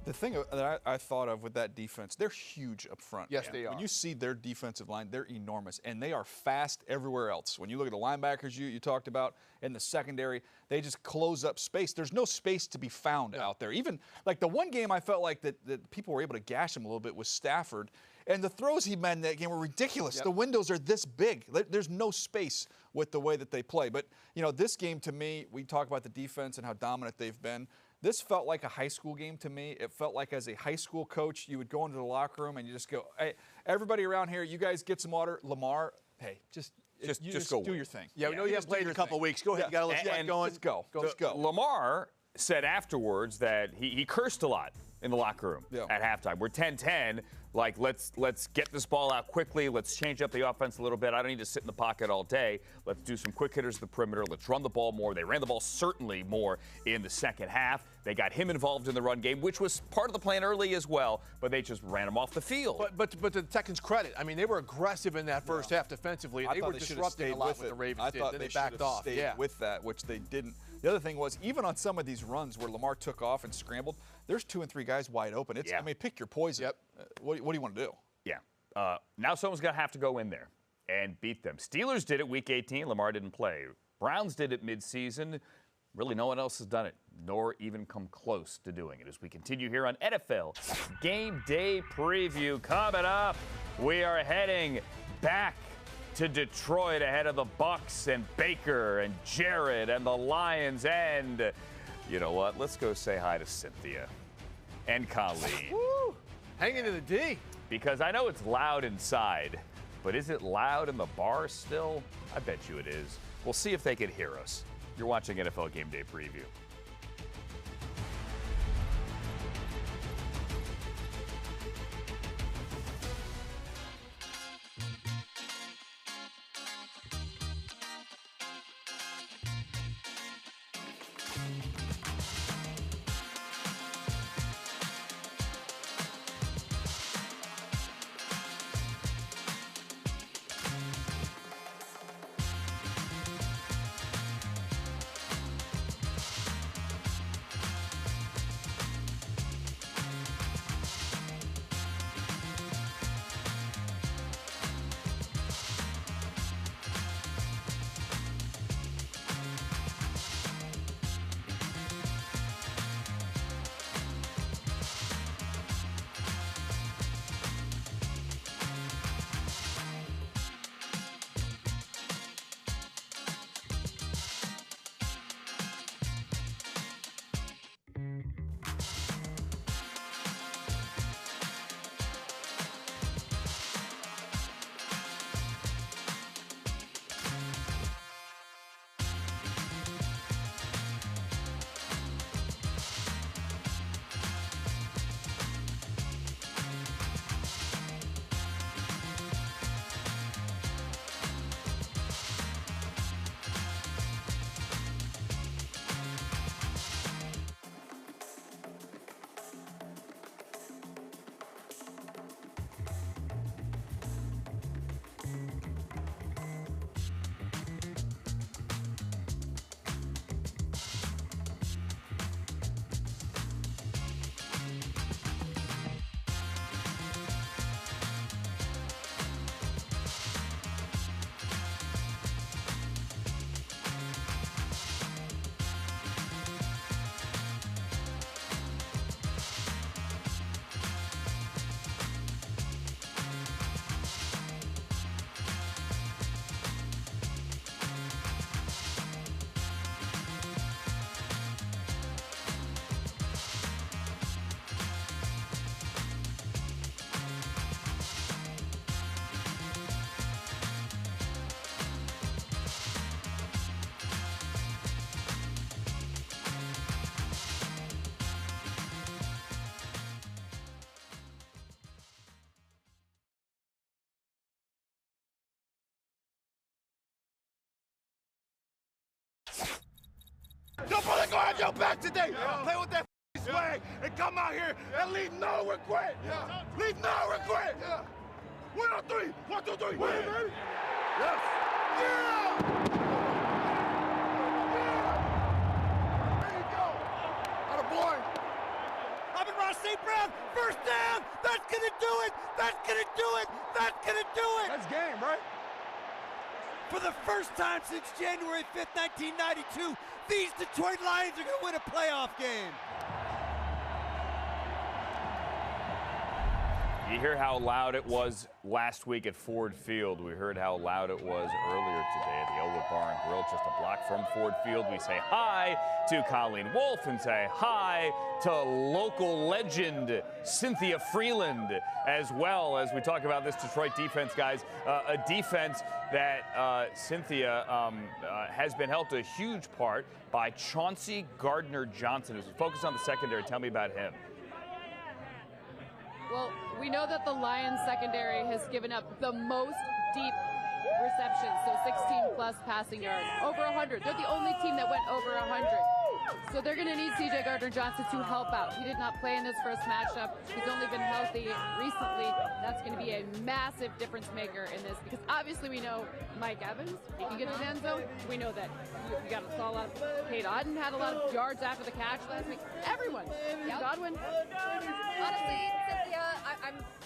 The thing that I thought of with that defense, they're huge up front. Yes, they are. When you see their defensive line, they're enormous, and they are fast everywhere else. When you look at the linebackers you talked about in the secondary, they just close up space. There's no space to be found out there. Even like the one game I felt like that people were able to gash him a little bit was Stafford, and the throws he made in that game were ridiculous. The windows are this big. There's no space with the way that they play. But, you know, this game to me, we talk about the defense and how dominant they've been. This felt like a high school game to me. It felt like as a high school coach, you would go into the locker room and you just go, hey, everybody around here, you guys get some water. Lamar, hey, just go do your thing. Yeah, we know you haven't played in a couple of weeks. Go ahead, you got to let and going. Let's go. Let's go. Lamar said afterwards that he cursed a lot in the locker room at halftime. We're 10-10. Like, let's get this ball out quickly. Let's change up the offense a little bit. I don't need to sit in the pocket all day. Let's do some quick hitters at the perimeter. Let's run the ball more. They ran the ball certainly more in the second half. They got him involved in the run game, which was part of the plan early as well, but they just ran him off the field. But to the Texans' credit, I mean, they were aggressive in that first half defensively. They were disrupting a lot what the Ravens did. Then they backed off. Stayed with that, which they didn't. The other thing was, even on some of these runs where Lamar took off and scrambled, there's 2 and 3 guys wide open. I mean, pick your poison. What do you want to do? Yeah. Now someone's going to have to go in there and beat them. Steelers did it week 18. Lamar didn't play. Browns did it midseason. Really, no one else has done it, nor even come close to doing it. As we continue here on NFL Game Day Preview. Coming up, we are heading back to Detroit ahead of the Bucs and Baker and Jared and the Lions. And you know what? Let's go say hi to Cynthia and Colleen. Woo! Hanging in the D. Because I know it's loud inside, but is it loud in the bar still? I bet you it is. We'll see if they can hear us. You're watching NFL Game Day Preview. Don't put the guard on your back today. Play with that swag and come out here and leave no regret. Leave no regret. 1 on 3. 1, 2, 3. Win, baby. Yes. Yeah. There you go. Atta boy. I've been Ross St. Brown, first down. That's going to do it. That's going to do it. That's going to do it. That's game, right? For the first time since January 5th, 1992, these Detroit Lions are going to win a playoff game. You hear how loud it was last week at Ford Field. We heard how loud it was earlier today at the Elwood Bar and Grill, just a block from Ford Field. We say hi to Colleen Wolfe and say hi to local legend Cynthia Freeland, as well as we talk about this Detroit defense, guys. A defense that Cynthia has been helped a huge part by Chauncey Gardner-Johnson. As we focus on the secondary, tell me about him. Well, we know that the Lions secondary has given up the most deep receptions, so 16-plus passing yards, over 100. They're the only team that went over 100. So they're going to need C.J. Gardner-Johnson to help out. He did not play in this first matchup. He's only been healthy recently. That's going to be a massive difference maker in this, because obviously we know Mike Evans, he can get to the end zone. We know that we saw a lot of Cade Otton had a lot of yards after the catch last week. Everyone. Godwin. Honestly, Cynthia,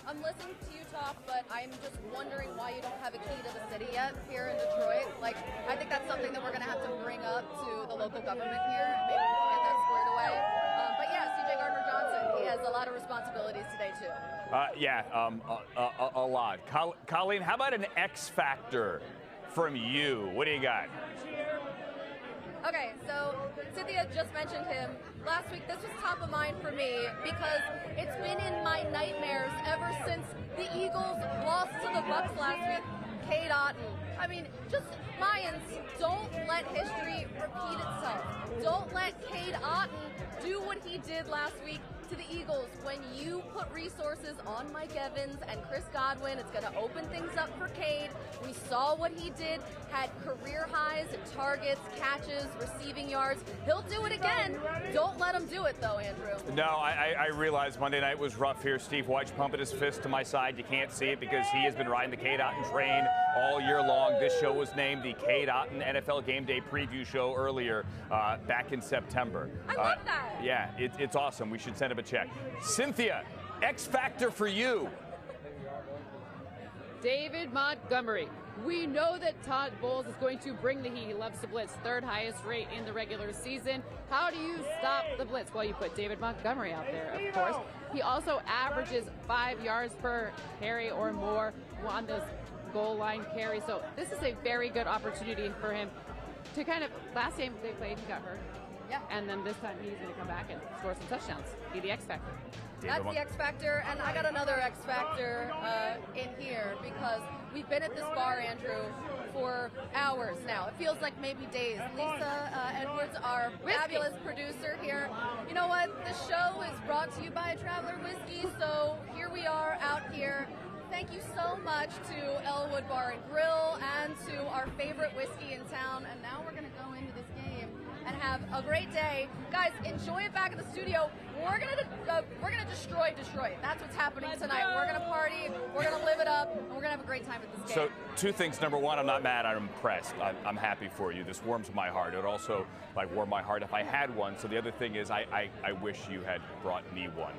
I'm listening to you talk, but I'm just wondering why you don't have a key to the city yet here in Detroit. Like, I think that's something that we're going to have to bring up to the local government here, and maybe we can get that squared away. But yeah, C.J. Gardner-Johnson, he has a lot of responsibilities today, too. A lot. Colleen, how about an X factor from you? What do you got? Okay, so Cynthia just mentioned him. Last week, this was top of mind for me because it's been in my nightmares ever since the Eagles lost to the Bucs last week. Cade Otton. I mean, just Lions, don't let history repeat itself. Don't let Cade Otton do what he did last week to the Eagles. When you put resources on Mike Evans and Chris Godwin, it's going to open things up for Cade. We saw what he did, had career highs in targets, catches, receiving yards. He'll do it again. Don't let him do it, though, Andrew. No, I realize Monday night was rough here. Steve Wyche pumping his fist to my side. You can't see it because he has been riding the Cade Otton train all year long. This show was named the Cade Otton NFL Game Day Preview Show earlier back in September. I love that. Yeah, it's awesome. We should send him a check. Cynthia, X factor for you. David Montgomery. We know that Todd Bowles is going to bring the heat. He loves to blitz, third highest rate in the regular season. How do you stop the blitz? Well, you put David Montgomery out there, of course. He also averages 5 yards per carry or more on those goal line carries. So this is a very good opportunity for him to kind of, last game they played, he got hurt. Yeah. And then this time he's going to come back and score some touchdowns. Be the X factor. That's the X factor, and I got another X factor in here because we've been at this bar, Andrew, for hours now. It feels like maybe days. Lisa Edwards, our fabulous producer here. You know what? The show is brought to you by Traveler Whiskey, so here we are out here. Thank you so much to Elwood Bar and Grill and to our favorite whiskey in town. And now we're going to go into this game and have a great day. Guys, enjoy it back in the studio. We're gonna destroy Detroit. That's what's happening tonight. We're gonna party, we're gonna live it up, and we're gonna have a great time at this game. So, two things. Number one, I'm not mad. I'm impressed. I'm happy for you. This warms my heart. It would also warm my heart if I had one. So the other thing is I wish you had brought me one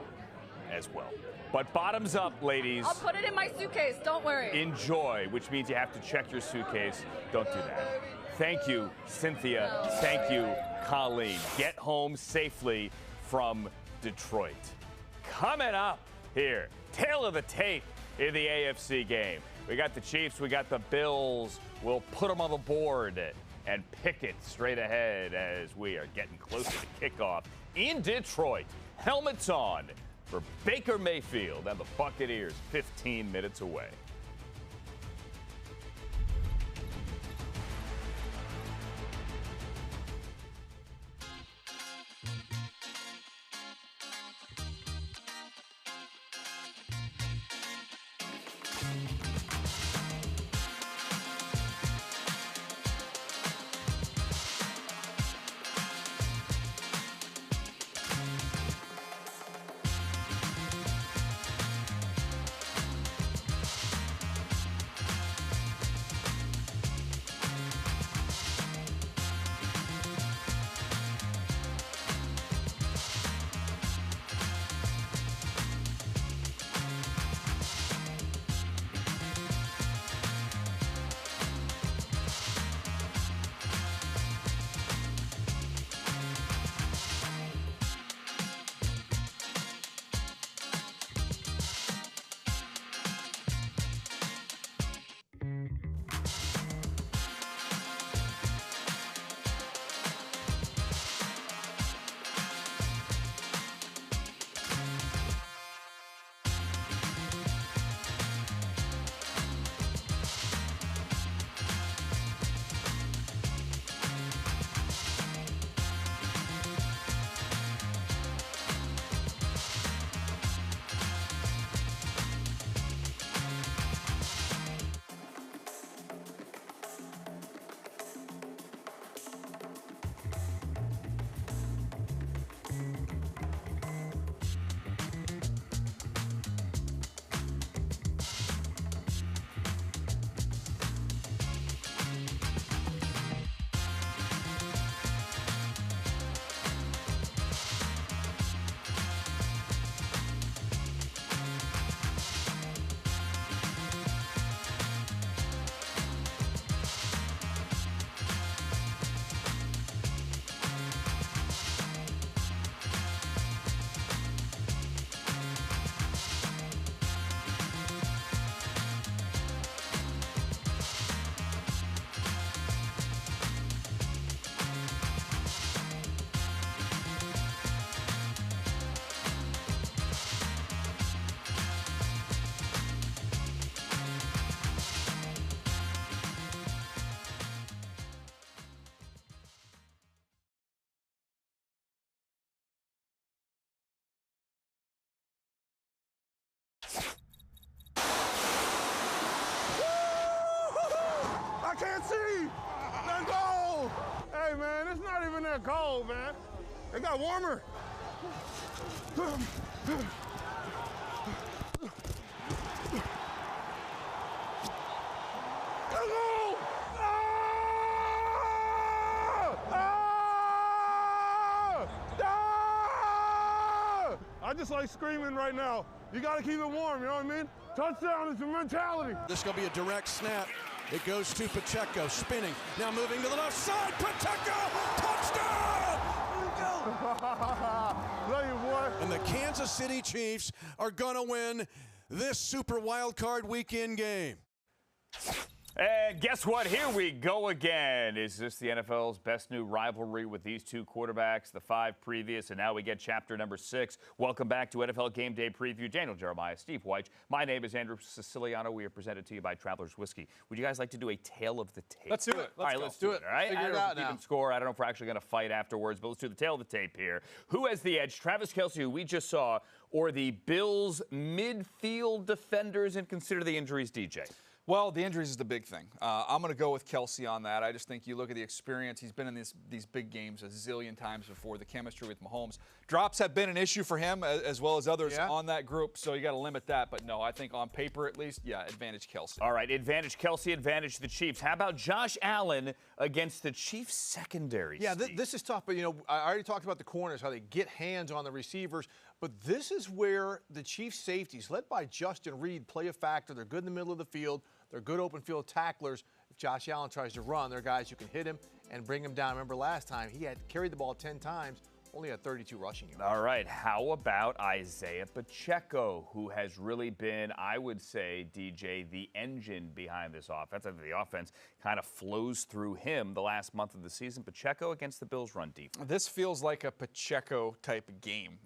as well. But bottoms up, ladies. I'll put it in my suitcase. Don't worry. Enjoy, which means you have to check your suitcase. Don't do that. Thank you, Cynthia. Thank you, Colleen. Get home safely from Detroit. Coming up here, tail of the tape in the AFC game. We got the Chiefs, we got the Bills. We'll put them on the board and pick it straight ahead as we are getting closer to kickoff in Detroit. Helmets on for Baker Mayfield and the Buccaneers, 15 minutes away. can't see. Let's go. Hey, man, it's not even that cold, man. It got warmer. Let's go. I just like screaming right now. You got to keep it warm, you know what I mean? Touchdown is the mentality. This is going to be a direct snap. It goes to Pacheco, spinning. Now moving to the left side. Pacheco, touchdown! Love you, boy. And the Kansas City Chiefs are going to win this Super Wild Card Weekend game. And guess what? Here we go again. Is this the NFL's best new rivalry with these two quarterbacks, the 5 previous, and now we get chapter number 6. Welcome back to NFL Game Day Preview. Daniel Jeremiah, Steve White. My name is Andrew Siciliano. We are presented to you by Travelers Whiskey. Would you guys like to do a tale of the tape? Let's do it. All right, let's do it. All right, Figure I don't it know out if you now. can score. I don't know if we're actually going to fight afterwards, but let's do the tale of the tape here. Who has the edge? Travis Kelce, who we just saw, or the Bills' midfield defenders, and consider the injuries, DJ? Well, the injuries is the big thing. I'm going to go with Kelce on that. I just think you look at the experience. He's been in these big games a zillion times before. The chemistry with Mahomes. Drops have been an issue for him as well as others on that group, so you got to limit that. But no, I think on paper at least, yeah, advantage Kelce. All right, advantage Kelce, advantage the Chiefs. How about Josh Allen against the Chiefs secondary? Yeah, Steve? this is tough, but, you know, I already talked about the corners, how they get hands on the receivers. But this is where the Chiefs safeties, led by Justin Reed, play a factor. They're good in the middle of the field. They're good open field tacklers. If Josh Allen tries to run, they're guys who can hit him and bring him down. Remember last time, he had carried the ball 10 times, only had 32 rushing yards. All right, how about Isaiah Pacheco, who has really been, I would say, DJ, the engine behind this offense. I think the offense kind of flows through him the last month of the season. Pacheco against the Bills' run defense. This feels like a Pacheco-type game.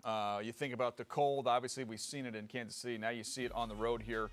You think about the cold. Obviously, we've seen it in Kansas City. Now you see it on the road here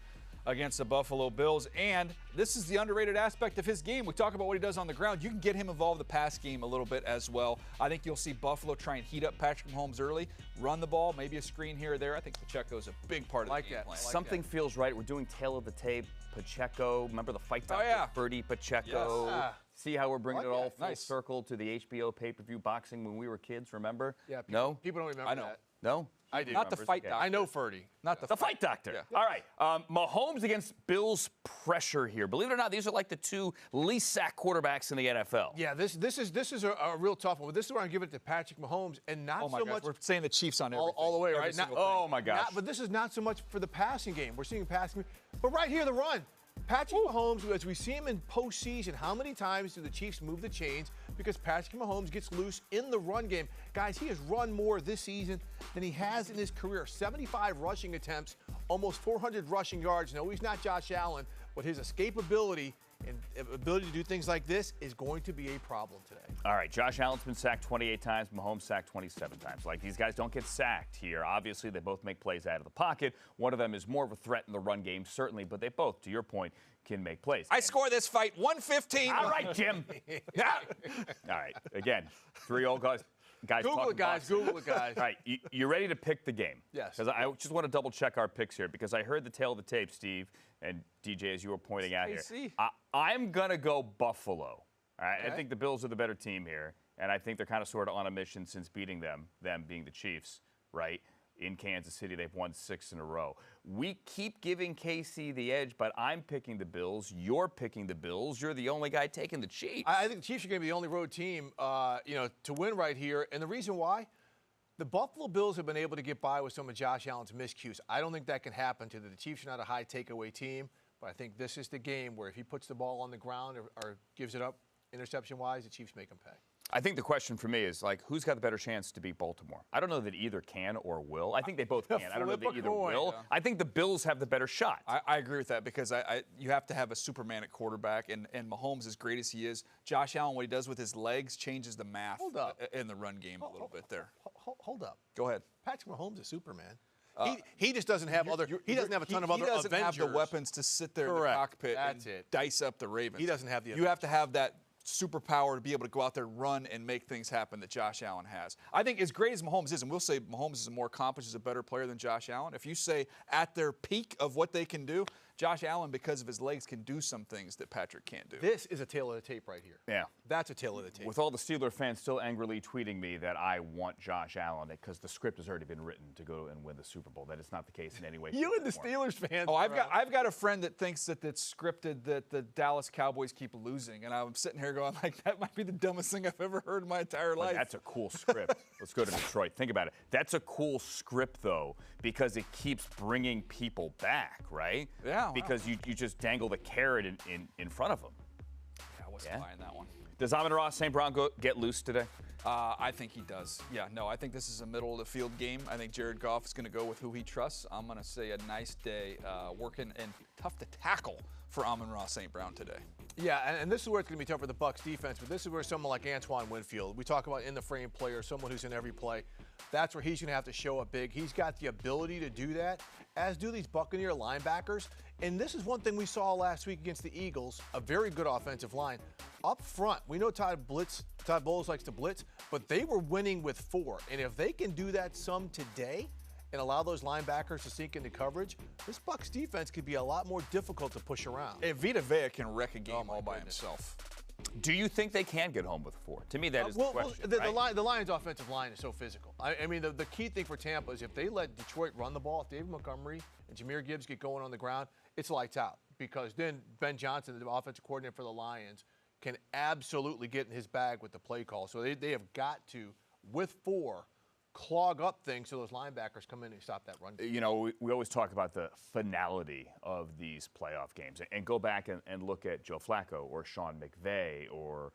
against the Buffalo Bills, and this is the underrated aspect of his game. We talk about what he does on the ground. You can get him involved in the pass game a little bit as well. I think you'll see Buffalo try and heat up Patrick Mahomes early, run the ball, maybe a screen here or there. I think Pacheco is a big part of the game plan. Something feels right. We're doing tail of the tape. Pacheco, remember the fight back with Birdie Pacheco? Yes. See how we're bringing it all full Nice. circle to the HBO pay-per-view boxing when we were kids, remember? Yeah, No? People don't remember that. No? I do. Not the fight doctor. I know Ferdy. Not The fight doctor. Yeah. All right. Mahomes against Bills pressure here. Believe it or not, these are like the 2 least sacked quarterbacks in the NFL. Yeah, this is a real tough one. But this is where I'm giving it to Patrick Mahomes, and not Oh my so gosh, much. we're saying the Chiefs on everything. All the way, Every right? single Not- thing. Oh my gosh. But this is not so much for the passing game. We're seeing passing, but right here, the run. Patrick Mahomes, as we see him in postseason, how many times do the Chiefs move the chains? Because Patrick Mahomes gets loose in the run game. Guys, he has run more this season than he has in his career. 75 rushing attempts, almost 400 rushing yards. No, he's not Josh Allen, but his escapability and ability to do things like this is going to be a problem today. All right, Josh Allen's been sacked 28 times, Mahomes sacked 27 times. Like, these guys don't get sacked here. Obviously, they both make plays out of the pocket. One of them is more of a threat in the run game, certainly, but they both, to your point, can make plays. I score this fight 115. All right, Jim. Yeah. All right, again, 3 old guys. Google talking it, guys. boxing. Google it, guys. All right, you ready to pick the game? Yes. Because I just want to double check our picks here because I heard the tail of the tape, Steve, and DJ, as you were pointing out here. I'm going to go Buffalo. All right, I think the Bills are the better team here, and I think they're kind of sort of on a mission since beating them being the Chiefs, right? In Kansas City, they've won 6 in a row. We keep giving KC the edge, but I'm picking the Bills. You're picking the Bills. You're the only guy taking the Chiefs. I think the Chiefs are going to be the only road team, to win right here. And the reason why, the Buffalo Bills have been able to get by with some of Josh Allen's miscues. I don't think that can happen to the Chiefs. Are not a high takeaway team, but I think this is the game where if he puts the ball on the ground or gives it up interception-wise, the Chiefs make him pay. I think the question for me is, like, who's got the better chance to beat Baltimore? I don't know that either can or will. I think they both can. I don't know that either will. Yeah. I think the Bills have the better shot. I agree with that because you have to have a Superman at quarterback, and Mahomes, as great as he is, Josh Allen, what he does with his legs changes the math in the run game a little bit there. Hold up. Go ahead. Patrick Mahomes is Superman. He just doesn't have he doesn't have a ton of other Avengers. He doesn't have the weapons to sit there in the cockpit and dice up the Ravens. He doesn't have the You have to have that superpower to be able to go out there, run, and make things happen that Josh Allen has. I think as great as Mahomes is, and we'll say Mahomes is more accomplished, is a better player than Josh Allen, if you say at their peak of what they can do, Josh Allen, because of his legs, can do some things that Patrick can't do. This is a tail of the tape right here. Yeah. That's a tail of the tape. With all the Steeler fans still angrily tweeting me that I want Josh Allen because the script has already been written to go and win the Super Bowl. That is not the case in any way. You and the Steelers fans. Oh, I've got a friend that thinks that it's scripted that the Dallas Cowboys keep losing, and I'm sitting here going like, that might be the dumbest thing I've ever heard in my entire life. That's a cool script. Let's go to Detroit. Think about it. That's a cool script, though, because it keeps bringing people back, right? Yeah. Because you just dangle the carrot in front of them. Yeah, I wasn't buying that one. Does Amon-Ra St. Brown get loose today? I think he does. Yeah, no, I think this is a middle-of-the-field game. I think Jared Goff is going to go with who he trusts. I'm going to say a nice day working and tough to tackle for Amon-Ra St. Brown today. Yeah, and this is where it's going to be tough for the Bucs defense, but this is where someone like Antoine Winfield, we talk about in-the-frame player, someone who's in every play, that's where he's going to have to show up big. He's got the ability to do that, as do these Buccaneer linebackers. And this is one thing we saw last week against the Eagles, a very good offensive line. Up front, we know Todd Bowles likes to blitz, but they were winning with 4. And if they can do that some today and allow those linebackers to sink into coverage, this Bucs defense could be a lot more difficult to push around. If Vita Vea can wreck a game all by himself. Do you think they can get home with 4? To me, that is the question. The Lions' offensive line is so physical. I mean, the key thing for Tampa is if they let Detroit run the ball, if David Montgomery and Jahmyr Gibbs get going on the ground, it's lights out. Because then Ben Johnson, the offensive coordinator for the Lions, can absolutely get in his bag with the play call. So they have got to, with 4, clog up things so those linebackers come in and stop that run. You know, we always talk about the finality of these playoff games. And go back and look at Joe Flacco or Sean McVay or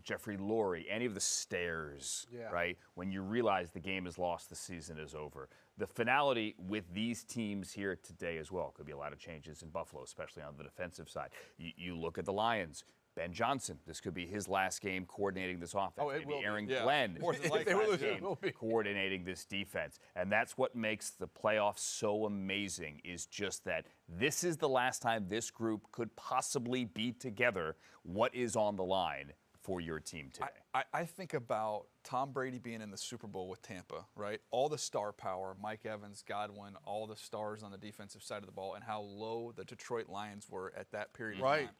Jeffrey Lurie, any of the stares, right? When you realize the game is lost, the season is over. The finality with these teams here today as well. Could be a lot of changes in Buffalo, especially on the defensive side. You look at the Lions. Ben Johnson, this could be his last game coordinating this offense. Oh, it will Aaron be. Glenn, More than likely. coordinating this defense. And that's what makes the playoffs so amazing, is just that this is the last time this group could possibly be together. What is on the line for your team today? I think about Tom Brady being in the Super Bowl with Tampa, right? All the star power, Mike Evans, Godwin, all the stars on the defensive side of the ball, and how low the Detroit Lions were at that period of time.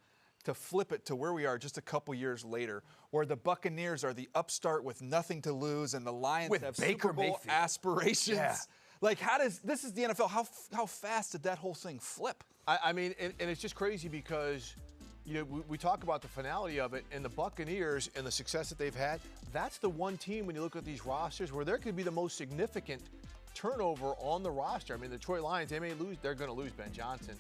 To flip it to where we are just a couple years later, where the Buccaneers are the upstart with nothing to lose, and the Lions have Super Bowl aspirations. Yeah. Like, this is the NFL. How fast did that whole thing flip? I mean, and it's just crazy because, you know, we talk about the finality of it, and the Buccaneers and the success that they've had, that's the one team when you look at these rosters where there could be the most significant turnover on the roster. I mean, the Detroit Lions, they may lose, they're going to lose Ben Johnson,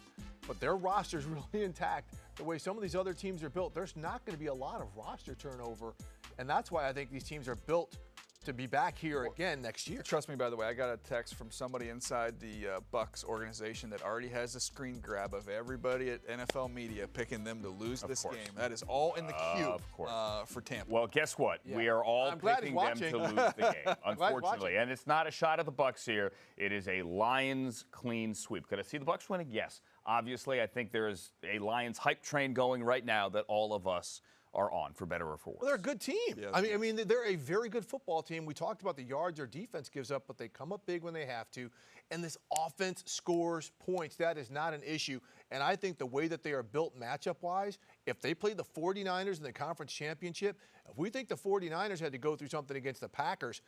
but their roster's really intact. The way some of these other teams are built, there's not going to be a lot of roster turnover, and that's why I think these teams are built to be back here again next year. Trust me, by the way, I got a text from somebody inside the Bucs organization that already has a screen grab of everybody at NFL media picking them to lose this game. That is all in the queue for Tampa. Well, guess what? We are all picking them to lose the game, unfortunately. And it's not a shot at the Bucs here. It is a Lions clean sweep. Could I see the Bucs winning? Yes. Obviously, I think there is a Lions hype train going right now that all of us are on, for better or for worse. Well, they're a good team. Yeah, I mean, they're a very good football team. We talked about the yards their defense gives up, but they come up big when they have to. And this offense scores points. That is not an issue. And I think the way that they are built matchup-wise, if they play the 49ers in the conference championship, if we think the 49ers had to go through something against the Packers,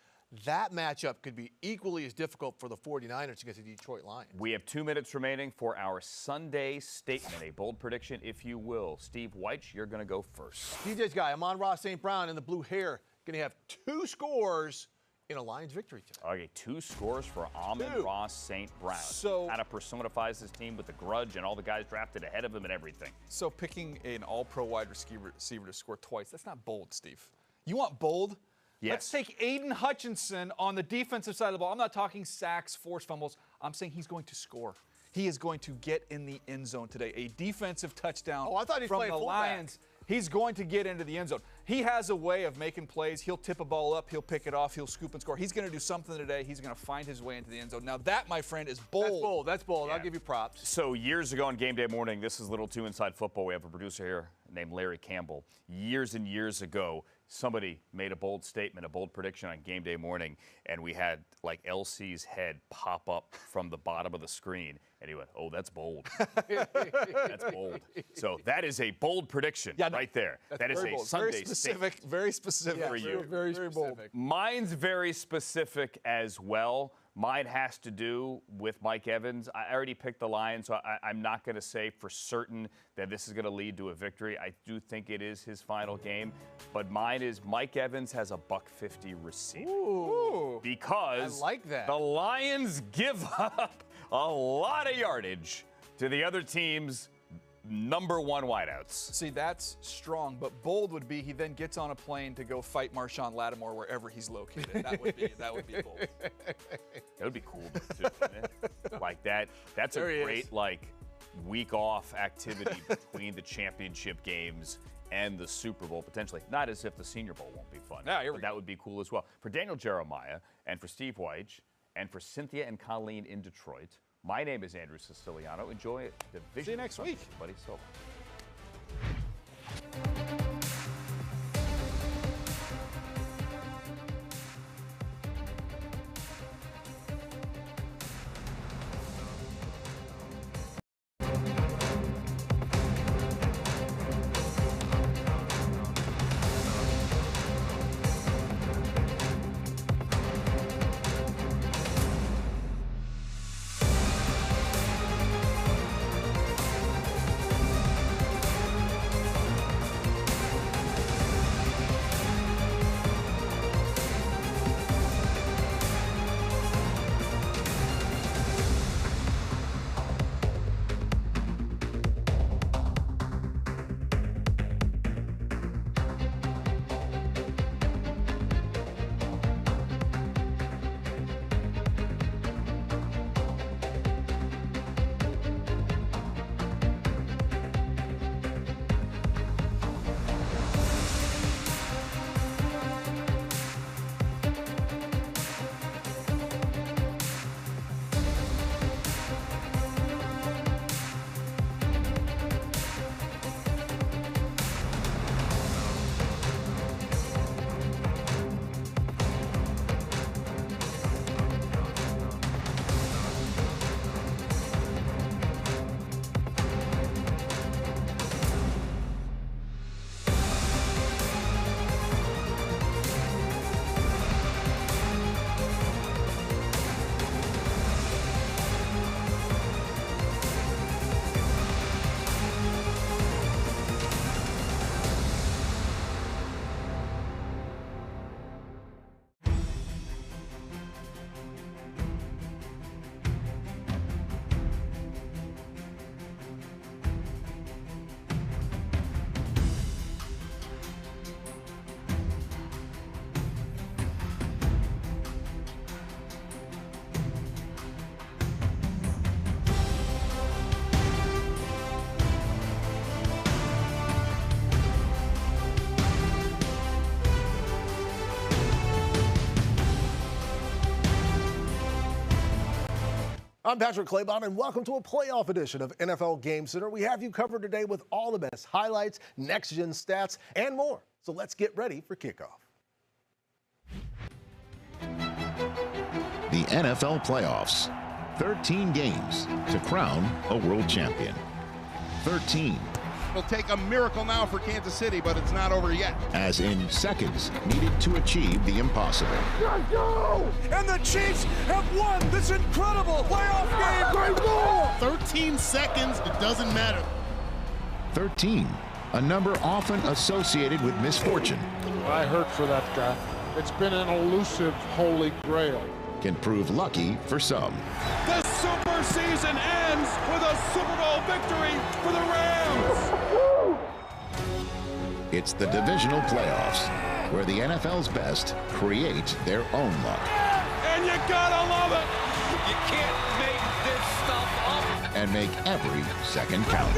that matchup could be equally as difficult for the 49ers against the Detroit Lions. We have 2 minutes remaining for our Sunday statement, a bold prediction, if you will. Steve Weich, you're going to go first. DJ's guy, Amon-Ra St. Brown in the blue hair, going to have 2 scores in a Lions victory today. Okay, 2 scores for Amon-Ra St. Brown. So kind of personifies his team with the grudge and all the guys drafted ahead of him and everything. So picking an all-pro wide receiver to score twice, that's not bold, Steve. You want bold? Yes. Let's take Aiden Hutchinson on the defensive side of the ball. I'm not talking sacks, forced fumbles. I'm saying he's going to score. He is going to get in the end zone today. A defensive touchdown from the Lions. He's going to get into the end zone. He has a way of making plays. He'll tip a ball up. He'll pick it off. He'll scoop and score. He's going to do something today. He's going to find his way into the end zone. Now, that, my friend, is bold. That's bold. That's bold. Yeah. I'll give you props. So years ago on Game Day morning, this is a little too inside football. We have a producer here named Larry Campbell. Years and years ago, somebody made a bold statement, a bold prediction on game day morning, and we had like LC's head pop up from the bottom of the screen, and he went, "Oh, that's bold." That's bold. So that is a bold prediction right there. That is a bold. Sunday statement. Very specific for you. Very bold. Mine's very specific as well. Mine has to do with Mike Evans. I already picked the Lions, so I'm not going to say for certain that this is going to lead to a victory. I do think it is his final game, but mine is Mike Evans has a $150 receiving. Ooh. Because I like that. The Lions give up a lot of yardage to the other team's number one wideouts. See, that's strong, but bold would be he then gets on a plane to go fight Marshawn Lattimore wherever he's located. That would be bold. That would be cool too, wouldn't it? Like that. That's There he a great is. like week off activity between the championship games and the Super Bowl potentially. Not as if the Senior Bowl won't be fun. Yeah, but that would be cool as well. For Daniel Jeremiah and for Steve Weich and for Cynthia and Colleen in Detroit. My name is Andrew Siciliano. Enjoy Divisional. See you next week, buddy. So. I'm Patrick Claybon, and welcome to a playoff edition of NFL Game Center. We have you covered today with all the best highlights, next-gen stats, and more. So let's get ready for kickoff. The NFL playoffs. 13 games to crown a world champion. 13. It'll take a miracle now for Kansas City, but it's not over yet. As in seconds needed to achieve the impossible. Let's go! And the Chiefs have won this incredible playoff game. 13 seconds, it doesn't matter. 13. A number often associated with misfortune. I hurt for that guy. It's been an elusive holy grail. Can prove lucky for some. The super season ends with a Super Bowl victory for the Rams. It's the divisional playoffs, where the NFL's best create their own luck. And you gotta love it. You can't make this stuff up. And make every second count.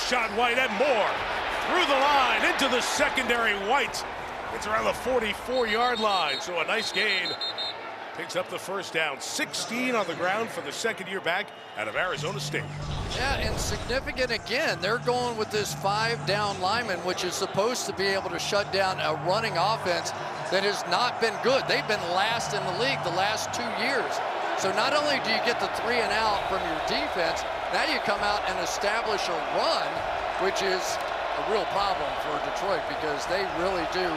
Rachaad White and more. Through the line, into the secondary. White. It's around the 44-yard line, so a nice gain. Picks up the first down. 16 on the ground for the second-year back out of Arizona State. Yeah, and significant again. They're going with this 5-down lineman, which is supposed to be able to shut down a running offense that has not been good. They've been last in the league the last 2 years. So not only do you get the 3 and out from your defense, now you come out and establish a run, which is a real problem for Detroit because they really do.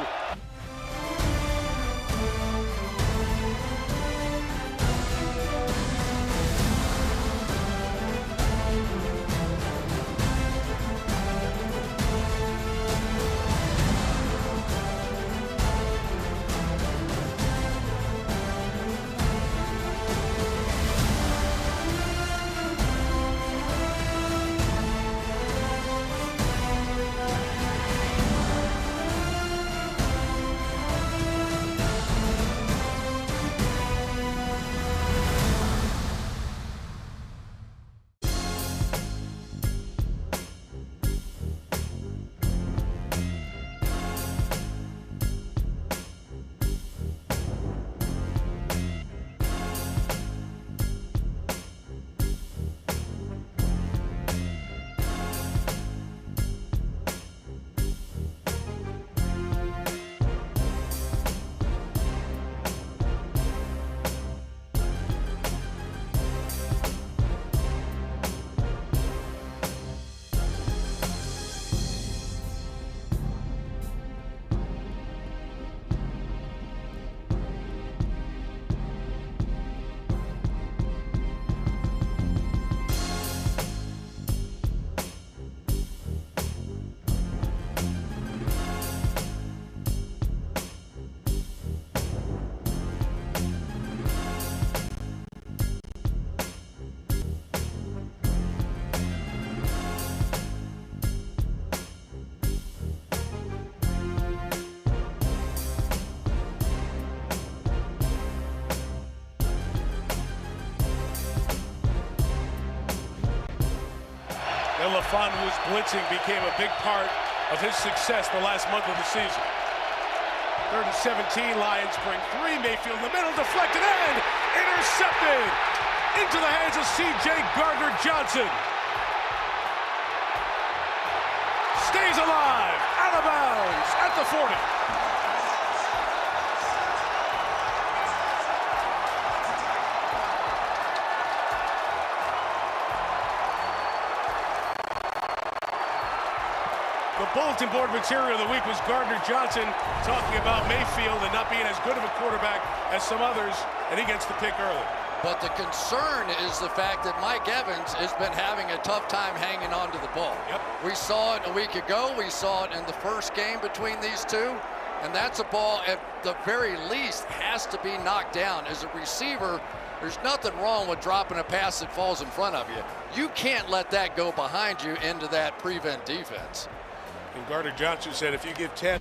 LaFon, who's blitzing, became a big part of his success the last month of the season. 3rd and 17, Lions bring 3. Mayfield in the middle, deflected and intercepted into the hands of C.J. Gardner-Johnson. Stays alive, out of bounds at the 40. The bulletin board material of the week was Gardner-Johnson talking about Mayfield and not being as good of a quarterback as some others, and he gets the pick early. But the concern is the fact that Mike Evans has been having a tough time hanging on to the ball. Yep. We saw it a week ago. We saw it in the first game between these two. And that's a ball, at the very least, has to be knocked down. As a receiver, there's nothing wrong with dropping a pass that falls in front of you. You can't let that go behind you into that prevent defense. And Gardner-Johnson said if you give 10.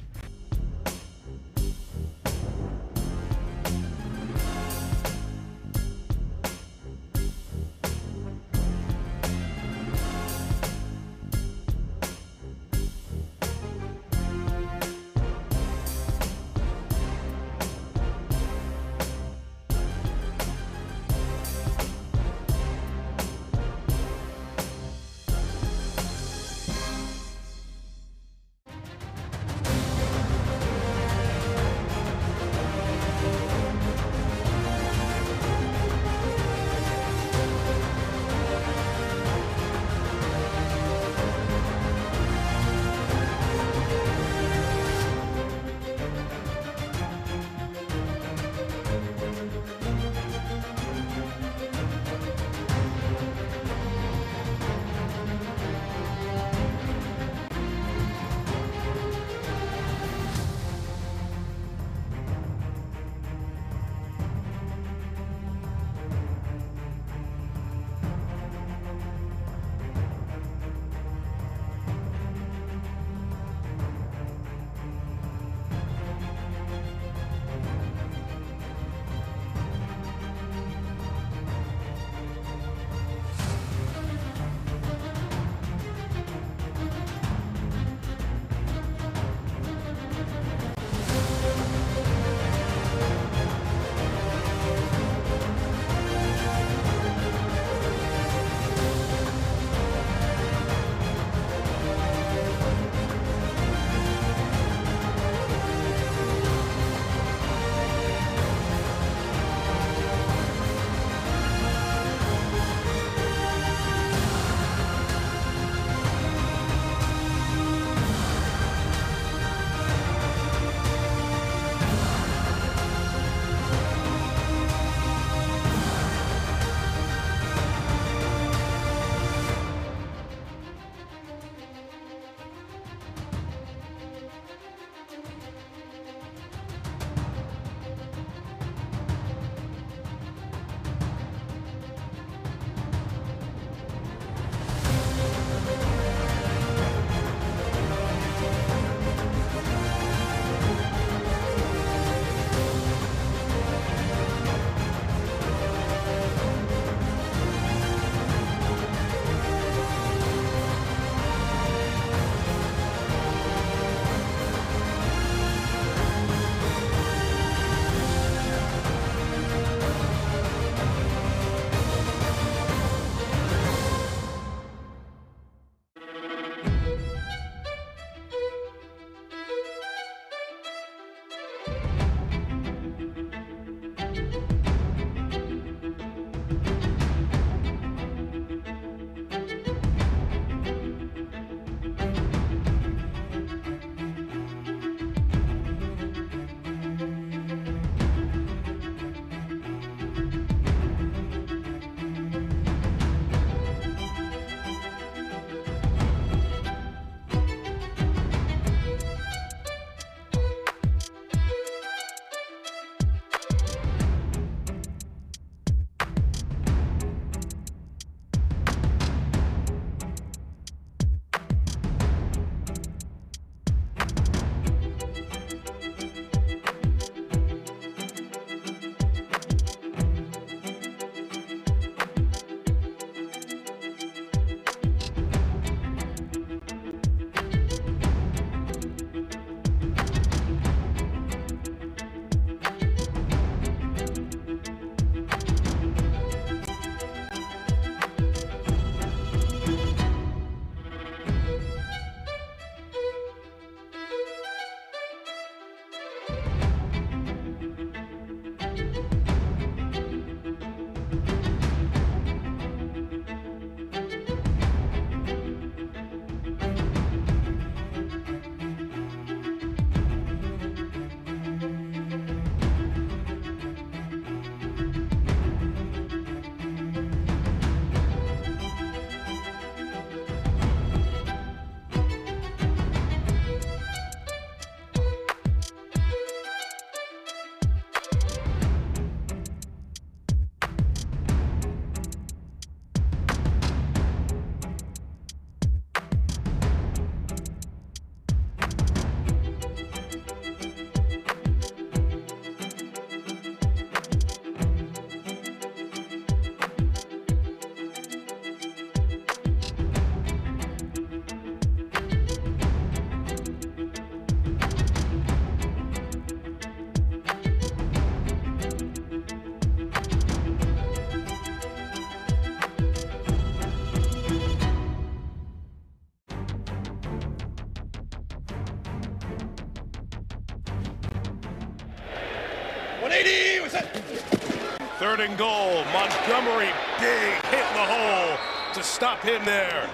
3rd and goal. Montgomery, big hit in the hole to stop him there.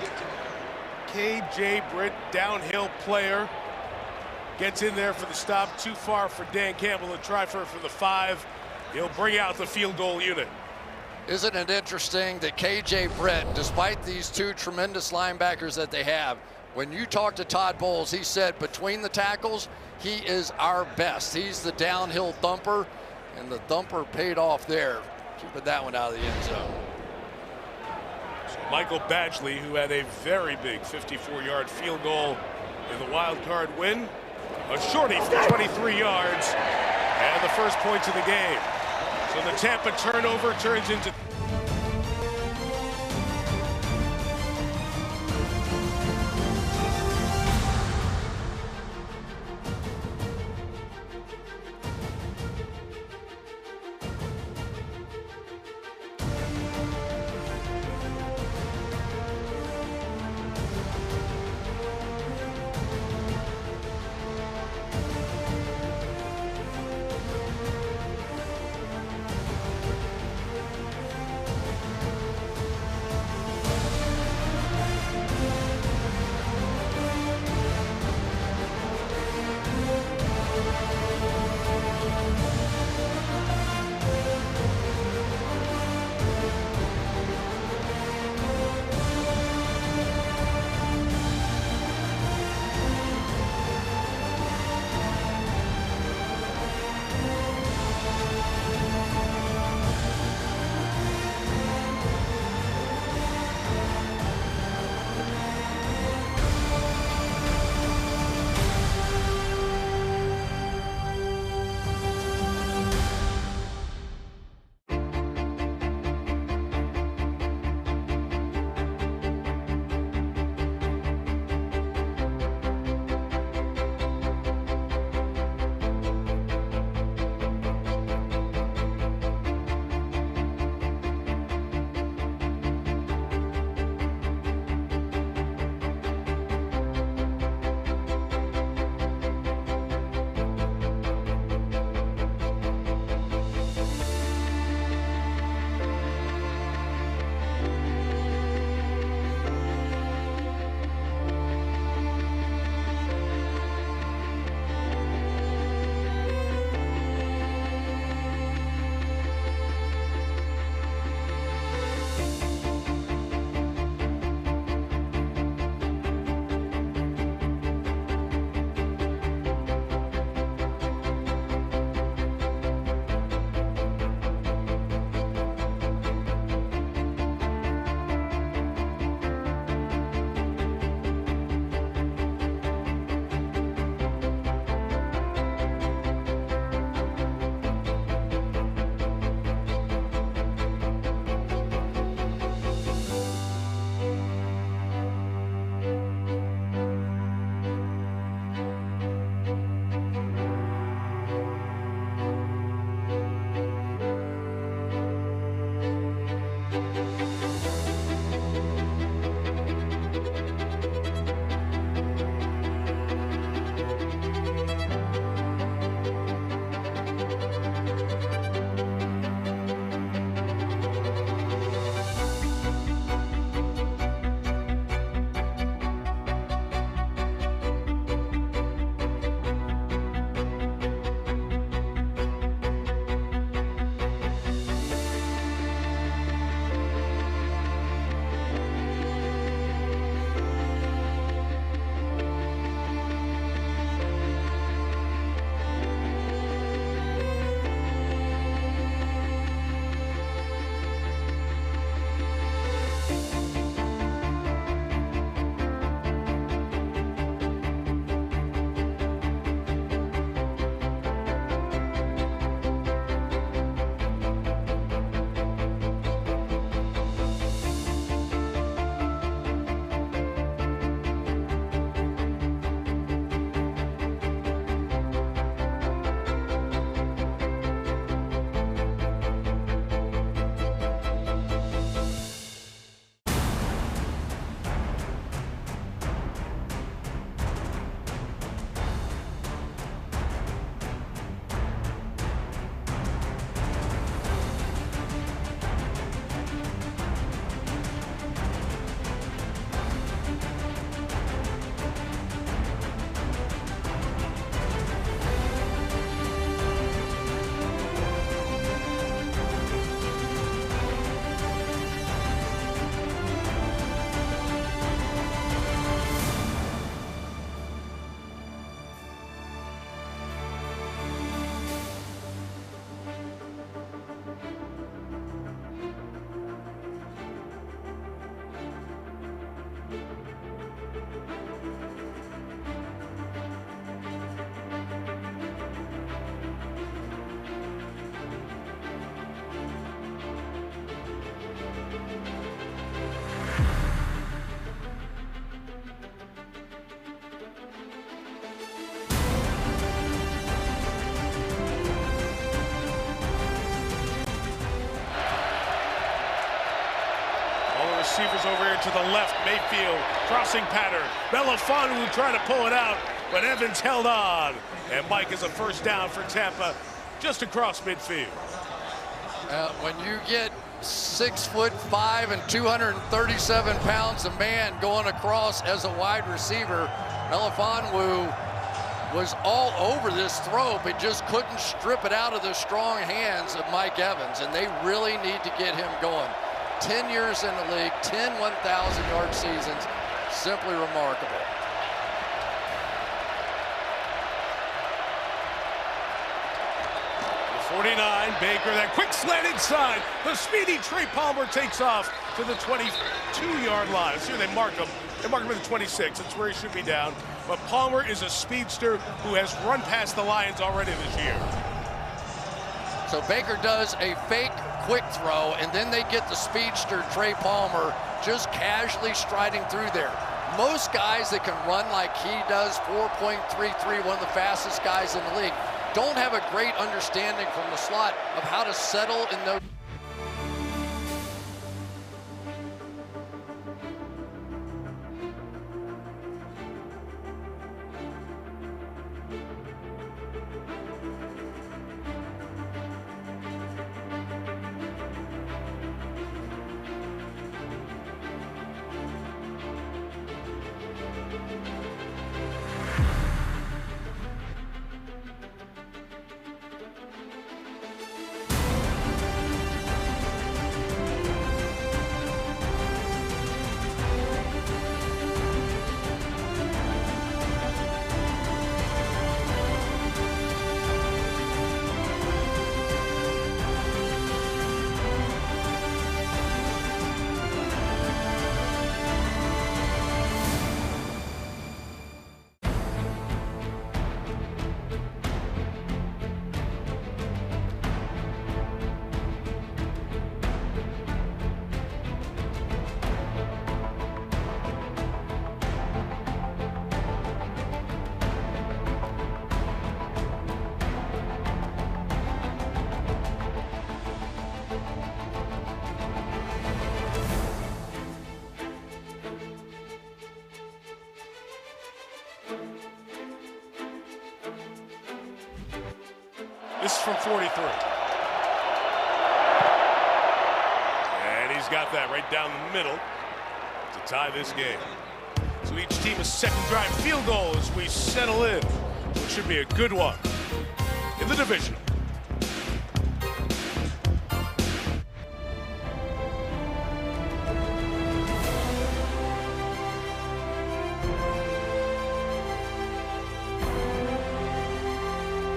K.J. Britt, downhill player, gets in there for the stop. Too far for Dan Campbell to try for the 5. He'll bring out the field goal unit. Isn't it interesting that K.J. Britt, despite these 2 tremendous linebackers that they have, when you talk to Todd Bowles, he said between the tackles, he is our best. He's the downhill thumper, and the thumper paid off there, keeping that one out of the end zone. Michael Badgley, who had a very big 54-yard field goal in the wild card win. A shorty for 23 yards and the first points of the game. So the Tampa turnover turns into receivers over here to the left. Mayfield, crossing pattern. Melifonwu trying to pull it out, but Evans held on. And Mike is a first down for Tampa, just across midfield. When you get 6'5" and 237 pounds a man going across as a wide receiver, Melifonwu was all over this throw, but just couldn't strip it out of the strong hands of Mike Evans, and they really need to get him going. 10 years in the league, 10 1,000-yard seasons, simply remarkable. The 49, Baker, that quick slant inside. The speedy Trey Palmer takes off to the 22-yard line. See, they mark him. They mark him at the 26. That's where he should be down. But Palmer is a speedster who has run past the Lions already this year. So Baker does a fake quick throw, and then they get the speedster Trey Palmer just casually striding through there. Most guys that can run like he does, 4.33, one of the fastest guys in the league, don't have a great understanding from the slot of how to settle in those. This is from 43. And he's got that right down the middle to tie this game. So each team a second drive field goal as we settle in. It should be a good one in the division.